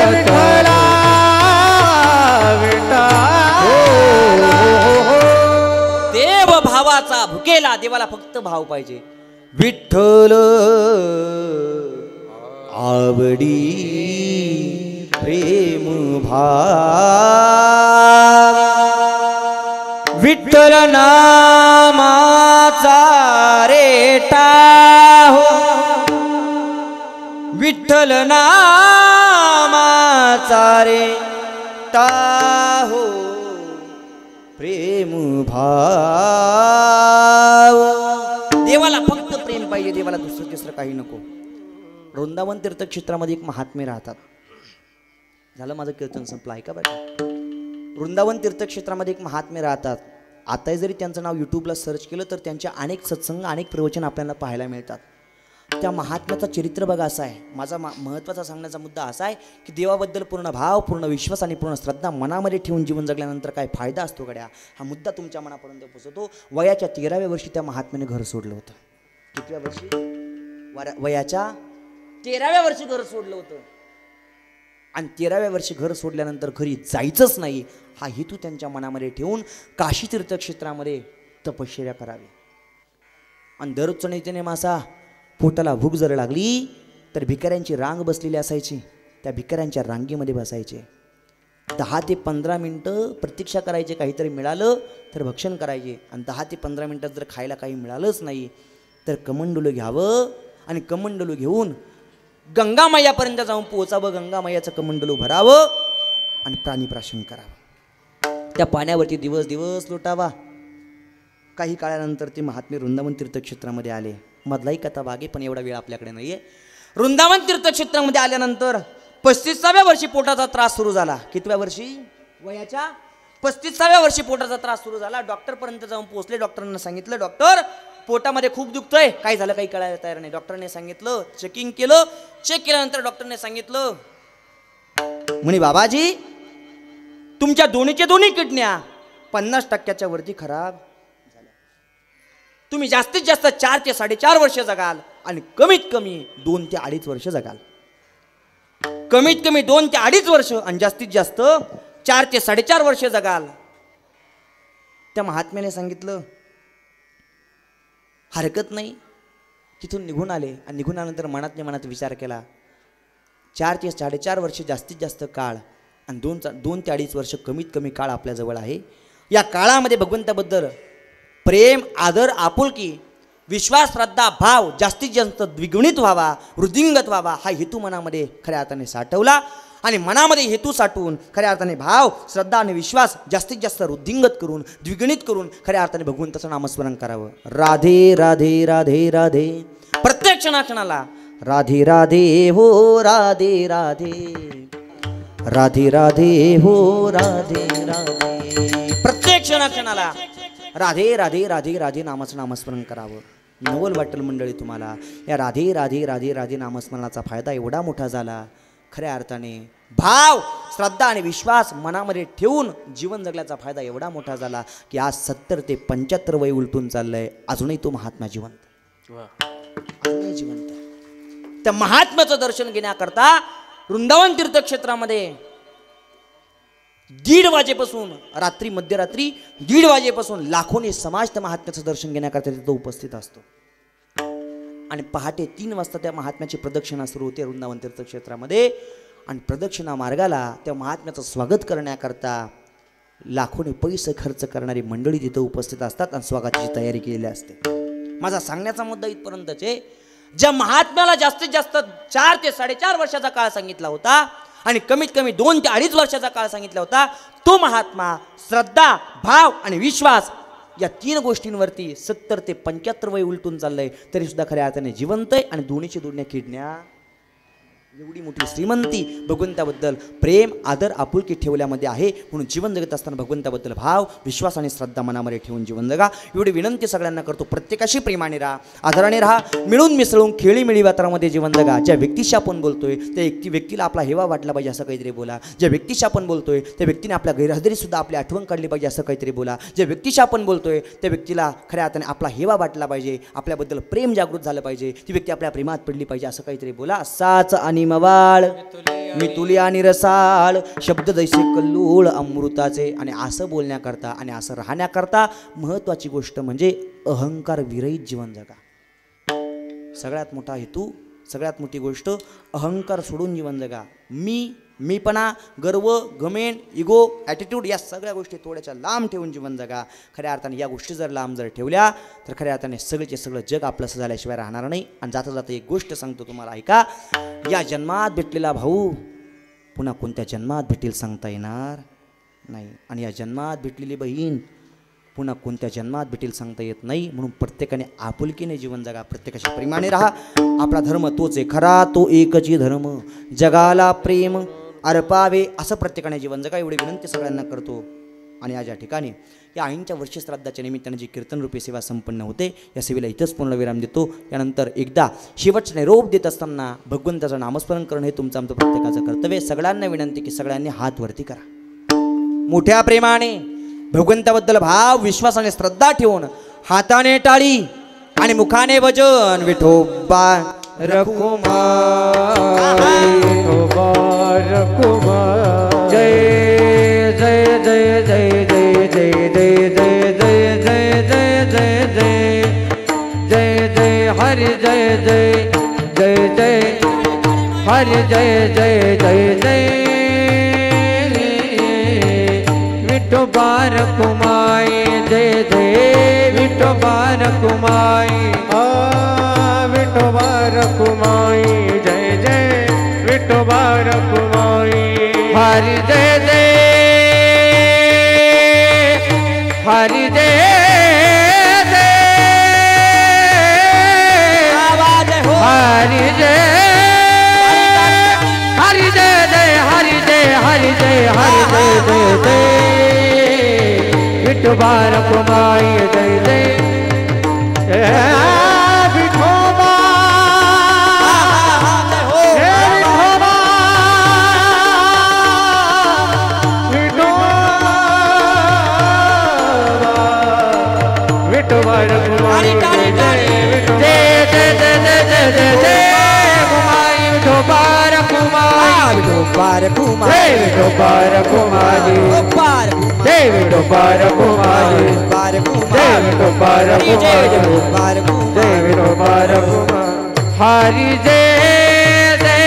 विठ्ठला देव भावाचा भुकेला। देवाला फक्त भाव पाहिजे। विठ्ठल आवडी प्रेम भाव, विठ्ठल नामाचा रेटा हो, विठ्ठल नामाचा रे ताहो प्रेम भाव. देवाला फक्त प्रेम पाहिजे, देवाला दुसरं तिसरं काही नको. वृंदावन तीर्थक्षेत्रामध्ये एक महात्मे राहतात. झालं माझं कीर्तन संपलं, ऐका बरं. वृंदावन तीर्थक्षेत्रामध्ये एक महात्मे राहतात. आता जरी त्यांचं नाव यूट्यूबला सर्च केलं तर त्यांचे अनेक सत्संग, अनेक प्रवचन आपल्याला पाहायला मिळतात. त्या महात्म्याचं चरित्र बघा असं आहे. माझा महत्त्वाचा सांगण्याचा मुद्दा असा आहे की देवाबद्दल पूर्ण भाव, पूर्ण विश्वास आणि पूर्ण श्रद्धा मनामध्ये ठेवून जीवन जगल्यानंतर काय फायदा असतो गड्या, हा मुद्दा तुमच्या मनापर्यंत पोहोचवतो. वयाच्या 13व्या वर्षी त्या महात्म्याने घर सोडलं होतं. कितव्या वर्षी? वयाच्या 13व्या वर्षी घर सोडलं होतं. आणि 13व्या वर्षी घर सोडल्यानंतर घरी जायचंच नाही हा हेतू त्यांच्या मनामध्ये ठेवून काशी तीर्थक्षेत्रामध्ये तपश्चर्या करावी. आणि दररोजचा नित्यनेम असा, पोटाला भूक जर लागली तर भिकाऱ्यांची रांग बसलेली असायची, त्या भिकाऱ्यांच्या रांगेमध्ये बसायचे. 10 ते 15 मिनटं प्रतीक्षा करायचे, काहीतरी मिळालं तर भक्षण करायचे. आणि 10 ते 15 मिनटात जर खायला काही मिळालंच नाही तर कमंडलू घ्यावं आणि कमंडलू घेऊन गंगामायापर्यंत जाऊन पोचावं, गंगामायाचं कमंडलू भरावं आणि प्राणीप्राशन करावं. त्या पाण्यावरती दिवस दिवस लोटावा. काही काळानंतर ते महात्मे वृंदावन तीर्थक्षेत्रामध्ये आले. मधलाही कथा भाग आहे पण एवढा वेळ आपल्याकडे नाही आहे. वृंदावन तीर्थक्षेत्रामध्ये आल्यानंतर 35व्या वर्षी पोटाचा त्रास सुरू झाला. कितव्या वर्षी? वयाच्या 35व्या वर्षी पोटाचा त्रास सुरू झाला. डॉक्टरपर्यंत जाऊन पोहोचले. डॉक्टरांना सांगितलं, डॉक्टर पोटामध्ये खूप दुखतंय. काय झालं काही कळायला तयार नाही. डॉक्टरने सांगितलं, चेकिंग केलं. चेक केल्यानंतर डॉक्टरने सांगितलं, म्हणे बाबाजी तुमच्या दोन्ही किडन्या 50% वरती खराब झाल्या. तुम्ही जास्तीत जास्त 4 ते 4.5 वर्ष जगाल आणि कमीत कमी 2 ते 2.5 वर्ष जगाल. कमीत कमी 2 ते 2.5 वर्ष आणि जास्तीत जास्त 4 ते 4.5 वर्ष जगाल. त्या महात्म्याने सांगितलं हरकत नाही. तिथून निघून आले आणि निघून आल्यानंतर मनात विचार केला, 4 ते 4.5 वर्ष जास्तीत जास्त काळ आणि 2 ते 2.5 वर्ष कमीत कमी काळ आपल्याजवळ आहे. या काळामध्ये भगवंताबद्दल प्रेम, आदर, आपुलकी, विश्वास, श्रद्धा, भाव जास्तीत जास्त द्विगुणित व्हावा, वृद्धिंगत व्हावा हा हेतू मनामध्ये खऱ्या अर्थाने साठवला. आणि मनामध्ये हेतू साठवून खऱ्या अर्थाने भाव, श्रद्धा आणि विश्वास जास्तीत जास्त वृद्धिंगत करून, द्विगुणित करून खऱ्या अर्थाने भगवंताचं नामस्मरण करावं. राधे राधे राधे राधे. प्रत्येक क्षणाक्षणाला राधे राधे हो राधे राधे, राधे राधे हो राधे राधे. प्रत्येक क्षणाक्षणाला राधे राधे राधे राधे नामाचं नामस्मरण करावं. नवल वाटेल मंडळी तुम्हाला. या राधे राधे राधे राधे नामस्मरणाचा फायदा एवढा मोठा झाला. खऱ्या अर्थाने भाव, श्रद्धा आणि विश्वास मनामध्ये ठेवून जीवन जगल्याचा फायदा एवढा मोठा झाला की आज 70 ते 75 वय उलटून चाललंय, अजूनही तो महात्मा जिवंत. अजूनही जिवंत. त्या महात्म्याचं दर्शन घेण्याकरता वृंदावन तीर्थक्षेत्रामध्ये 1:30 वाजेपासून रात्री मध्यरात्री 1:30 वाजेपासून लाखोनी समाज त्या महात्म्याचं दर्शन घेण्याकरता तिथं उपस्थित असतो. आणि पहाटे 3 वाजता त्या महात्म्याची प्रदक्षिणा सुरू होते वृंदावन तीर्थक्षेत्रामध्ये. आणि प्रदक्षिणा मार्गाला त्या महात्म्याचं स्वागत करण्याकरता लाखोनी पैसे खर्च करणारी मंडळी तिथं उपस्थित असतात आणि स्वागताची तयारी केलेली असते. माझा सांगण्याचा मुद्दा इथपर्यंतच आहे. ज्या महात्म्याला जास्तीत जास्त 4 ते 4.5 वर्षाचा काळ सांगितला होता आणि कमीत कमी 2 ते 2.5 वर्षाचा काळ सांगितला होता, तो महात्मा श्रद्धा, भाव आणि विश्वास या 3 गोष्टींवरती 70 ते 75 वय उलटून चाललंय, तरी सुद्धा खऱ्या अर्थाने जिवंत आहे. आणि दोन्ही किडन्या एवढी मोठी श्रीमंती भगवंताबद्दल प्रेम, आदर, आपुलकी ठेवल्यामध्ये आहे. म्हणून जीवन जगत असताना भगवंताबद्दल भाव, विश्वास आणि श्रद्धा मनामध्ये ठेवून जीवन जगा. एवढी विनंती सगळ्यांना करतो. प्रत्येकाशी प्रेमाने राहा, आदराने राहा, मिळून मिसळून खेळीमेळी वातावरणामध्ये जीवन जगा. ज्या व्यक्तीशी आपण बोलतोय त्या व्यक्तीला आपला हेवा वाटला पाहिजे असं काहीतरी बोला. ज्या व्यक्तीशी आपण बोलतोय त्या व्यक्तीने आपल्या गैरहजेरीसुद्धा आपली आठवण काढली पाहिजे असं काहीतरी बोला. ज्या व्यक्तीशी आपण बोलतोय त्या व्यक्तीला खऱ्या अर्थाने आपला हेवा वाटला पाहिजे, आपल्याबद्दल प्रेम जागृत झालं पाहिजे, ती व्यक्ती आपल्या प्रेमात पडली पाहिजे असं काहीतरी बोला. असाच आणि मवाळ मितुली आणि रसाळ शब्द जैसे कल्लोळ अमृताचे. आणि असं बोलण्याकरता आणि असं राहण्याकरता महत्त्वाची गोष्ट म्हणजे अहंकार विरहित जीवन जगा. सगळ्यात मोठा हेतू, सगळ्यात मोठी गोष्ट अहंकार सोडून जीवन जगा. मी मीपणा, गर्व, घमेंड, इगो, ॲटिट्यूड या सगळ्या गोष्टी थोड्याशा लांब ठेवून जीवन जगा. खऱ्या अर्थाने या गोष्टी जर लांब जर ठेवल्या तर खऱ्या अर्थाने सगळेचे सगळं जग आपलंसं झाल्याशिवाय राहणार नाही. आणि जाता जाता एक गोष्ट सांगतो तुम्हाला, ऐका. या जन्मात भेटलेला भाऊ पुन्हा कोणत्या जन्मात भेटेल सांगता येणार नाही. आणि या जन्मात भेटलेली बहीण पुन्हा कोणत्या जन्मात भेटेल सांगता येत नाही. म्हणून प्रत्येकाने आपुलकीने जीवन जगा, प्रत्येकाच्या प्रेमाने राहा. आपला धर्म तोच आहे खरा, तो एकची धर्म, जगाला प्रेम अर्पावे असं प्रत्येकाने जीवन जगा, एवढी विनंती सगळ्यांना करतो. आणि आज या ठिकाणी या आईंच्या वर्ष श्राद्धाच्या निमित्ताने जी कीर्तनरूपी सेवा संपन्न होते, या सेवेला इथंच पूर्णविराम देतो. यानंतर एकदा शेवटचा निरोप देत असताना भगवंताचं नामस्मरण करणं हे तुमचं आमचं प्रत्येकाचं कर्तव्य. सगळ्यांना विनंती की सगळ्यांनी हात वरती करा. मोठ्या प्रेमाने भगवंताबद्दल भाव, विश्वास आणि श्रद्धा ठेवून हाताने टाळी आणि मुखाने भजन. विठोबा रकुमारी, विठोबा रकुमारी. जय जय जय जय जय जय जय जय जय जय जय जय जय जय जय हरि जय जय जय जय हरि जय जय जय जय विठोबा रकुमाई जय जय विठोबा रकुमाई. विठोबा रकुमाई जय जय विठोबा रकुमाई. हरि जय जय हरि जय जय हरि जय हरि जय जय हरि जय हरि जय हरि जय जय जय विठोबा रकुमाई जय जय विठोबा विठोबा रकुमाई जय जय जय जय जय जय जय जय जय कुमाई विठोबा रकुमाई विठोबा रकुमाई. जय विठोबा रकुमाई जय विठोबा रकुमाई जय विठोबा रकुमाई जय विठोबा रकुमाई. हरि जय जय.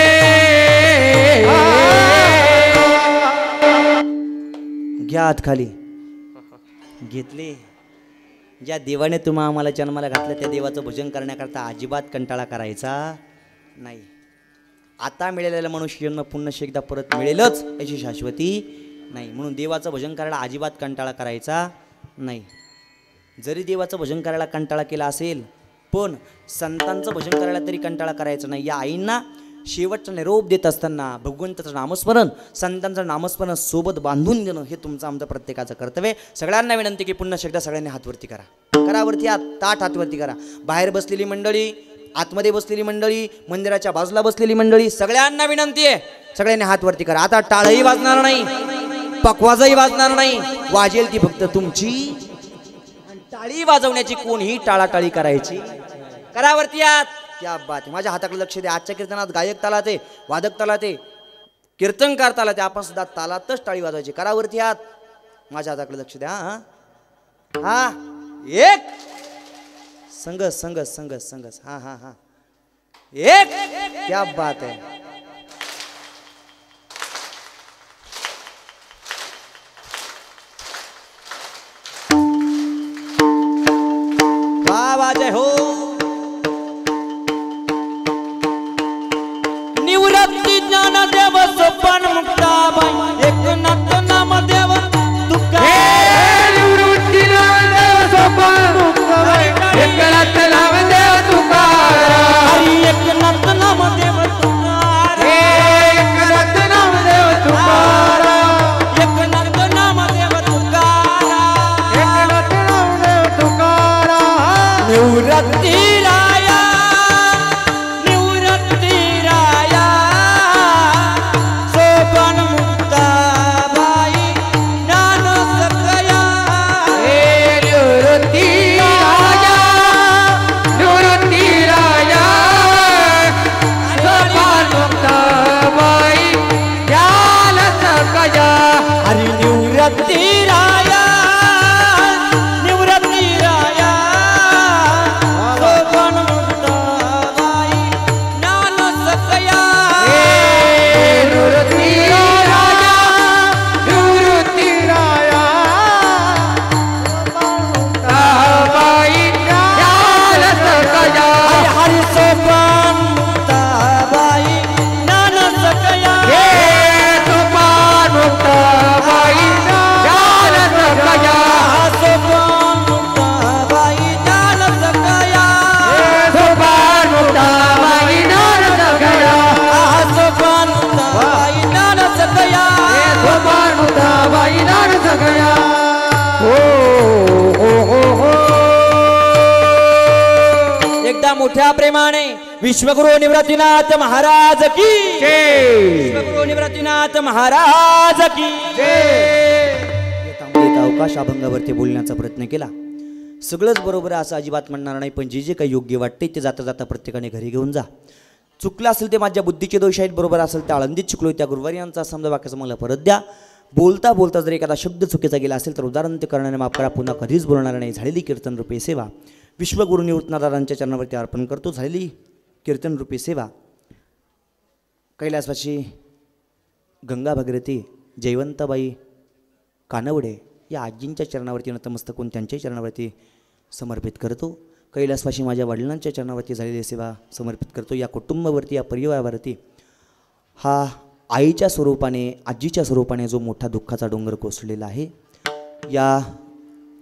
घ्या हात खाली. घेतले. ज्या देवाने तुम्हा आम्हाला जन्माला घातलं त्या देवाचं भजन करण्याकरता अजिबात कंटाळा करायचा नाही. आता मिळालेला मनुष्य जन्म पुन्हा एकदा परत मिळेलच याची शाश्वती नाही. म्हणून देवाचं भजन करायला अजिबात कंटाळा करायचा नाही. जरी देवाचं भजन करायला कंटाळा केला असेल पण संतांचं भजन करायला तरी कंटाळा करायचा नाही. या आईंना शेवटचा निरोप देत असताना भगवंताचं नामस्मरण, संतांचं नामस्मरण सोबत बांधून देणं हे तुमचं आमचं प्रत्येकाचं कर्तव्य. सगळ्यांना विनंती की पुन्हा एकदा सगळ्यांनी हातवरती करा. करावरती हात, ताट हातवरती करा. बाहेर बसलेली मंडळी, आतमध्ये बसलेली मंडळी, मंदिराच्या बाजूला बसलेली मंडळी, सगळ्यांना विनंती आहे सगळ्यांनी हातवरती करा. आता टाळही वाजणार नाही, पकवाजही वाजणार नाही, वाजेल ती फक्त तुमची. टाळी वाजवण्याची कोणीही टाळाटाळी करायची. करावरती हात. क्या बात आहे. माझ्या हाताकडे लक्ष द्या. आजच्या कीर्तनात गायक तालात आहे, वादक तालात आहे, कीर्तनकार तालात आहे, आपण सुद्धा तालातच टाळी वाजवायची. करावरती हात. माझ्या हाताकडे लक्ष द्या. हा हा एक संगस संगस संगस संगस. हा हा हा एक. क्या बात है. बाबा जय हो. निवृत्ती ज्ञानदेव सोपान मुक्ताबाई एकनाथ नामदेव तुका. निवृत्ती नामदेव सोपान मुक्ताबाई एकनाथ नामदेव तुकाराम. हरी एकनाथ नामदेव तुका. गया हो हो एकदा मोठ्या प्रेमाने विश्वगुरु निवृत्तीनाथ महाराज की जय विश्वगुरु निवृत्तीनाथ महाराज की येता अवकाश अभंगावरती बोलण्याचा प्रयत्न केला. सगळंच बरोबर आहे असं अजिबात म्हणणार नाही, पण जे जे काही योग्य वाटते ते जाता जाता प्रत्येकाने घरी घेऊन जा. चुकलं असेल ते माझ्या बुद्धीचे दोष आहेत, बरोबर असेल त्या आळंदीत चुकलो त्या गुरुवारी यांचा समजा वाक्याचं मला परत द्या. बोलता बोलता जर एखादा शब्द चुकीचा गेला असेल तर उदाहरण ते करण्याने माफ करा. पुन्हा कधीच बोलणार नाही. झालेली कीर्तन रूपी सेवा विश्वगुरु निवृत्तीनाथांच्या चरणावरती अर्पण करतो. झालेली कीर्तन रूपी सेवा कैलासवासी गंगा भगीरथी जयवंताबाई कानवडे या आजींच्या चरणावरती नतमस्तक होऊन त्यांच्या चरणावरती समर्पित करतो. कैलासवासी माझ्या वडिलांच्या चरणावरती झालेली सेवा समर्पित करतो. या कुटुंबावरती या परिवारावरती हा आईच्या स्वरूपाने आजीच्या स्वरूपाने जो मोठा दुःखाचा डोंगर कोसळलेला आहे, या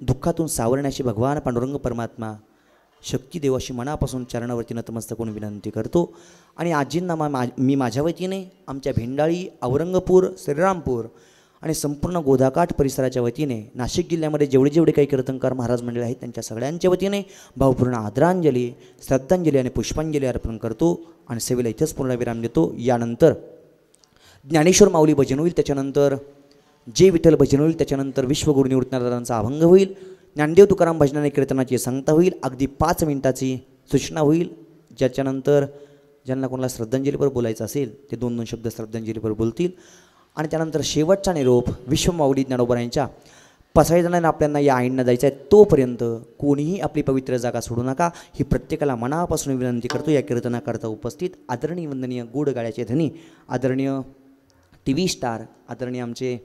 दुःखातून सावरण्याची भगवान पांडुरंग परमात्मा शक्तिदेव अशी मनापासून चरणावरती नतमस्तक होऊन विनंती करतो. आणि आजींना मी माझ्या वतीने आमच्या भेंडाळी औरंगपूर श्रीरामपूर आणि संपूर्ण गोदाकाठ परिसराच्या वतीने नाशिक जिल्ह्यामध्ये जेवढे काही कीर्तनकार महाराज मंडळी आहेत त्यांच्या सगळ्यांच्या वतीने भावपूर्ण आदरांजली श्रद्धांजली आणि पुष्पांजली अर्पण करतो आणि सेवेला इथंच पूर्णविराम देतो. यानंतर ज्ञानेश्वर माऊली भजन होईल, त्याच्यानंतर जे विठ्ठल भजन होईल, त्याच्यानंतर विश्वगुरु निवृत्तीनाथांचा अभंग होईल, ज्ञानदेव तुकाराम भजनाने कीर्तनाची सांगता होईल, अगदी 5 मिनिटाची सूचना होईल, ज्याच्यानंतर ज्यांना कोणाला श्रद्धांजलीवर बोलायचं असेल ते 2-2 शब्द श्रद्धांजलीवर बोलतील. आणि त्यानंतर शेवटचा निरोप विश्वमाऊली ज्ञानोबा यांच्या 5 जणांना आपल्याला या आईंना जायचं आहे. तोपर्यंत कोणीही आपली पवित्र जागा सोडू नका ही प्रत्येकाला मनापासून विनंती करतो. या कीर्तनाकरता उपस्थित आदरणीय वंदनीय गोड गाड्याचे धनी आदरणीय TV स्टार आदरणीय आमचे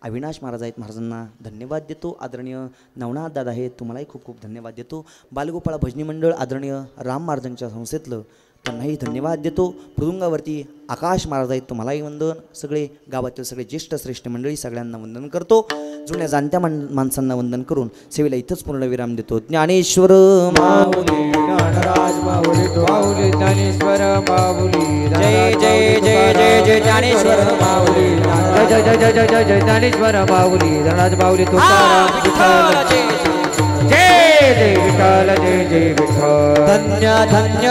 अविनाश महाराज आहेत, महाराजांना धन्यवाद देतो. आदरणीय नवनाथ दादा आहेत, तुम्हालाही खूप खूप धन्यवाद देतो. बालगोपाळ भजनी मंडळ आदरणीय राम महाराजांच्या संस्थेतलं त्यांनाही धन्यवाद देतो. मृदुंगावरती आकाश महाराज आहेत, तुम्हालाही वंदन. सगळे गावातील सगळे ज्येष्ठ श्रेष्ठ मंडळी सगळ्यांना वंदन करतो. जुन्या जाणत्या माणसांना वंदन करून सेवेला इथंच पूर्णविराम देतो. ज्ञानेश्वर माऊली ज्ञानराज माऊली माऊली ज्ञानेश्वर माऊली जय जय जय जय जय ज्ञानेश्वर माऊली जय जय जय जय जय जय ज्ञानेश्वर माऊली धनराज माऊली तुकाराम विठ्ठल जय जय विठ्ठल जय जय विठ्ठल धन्य धन्य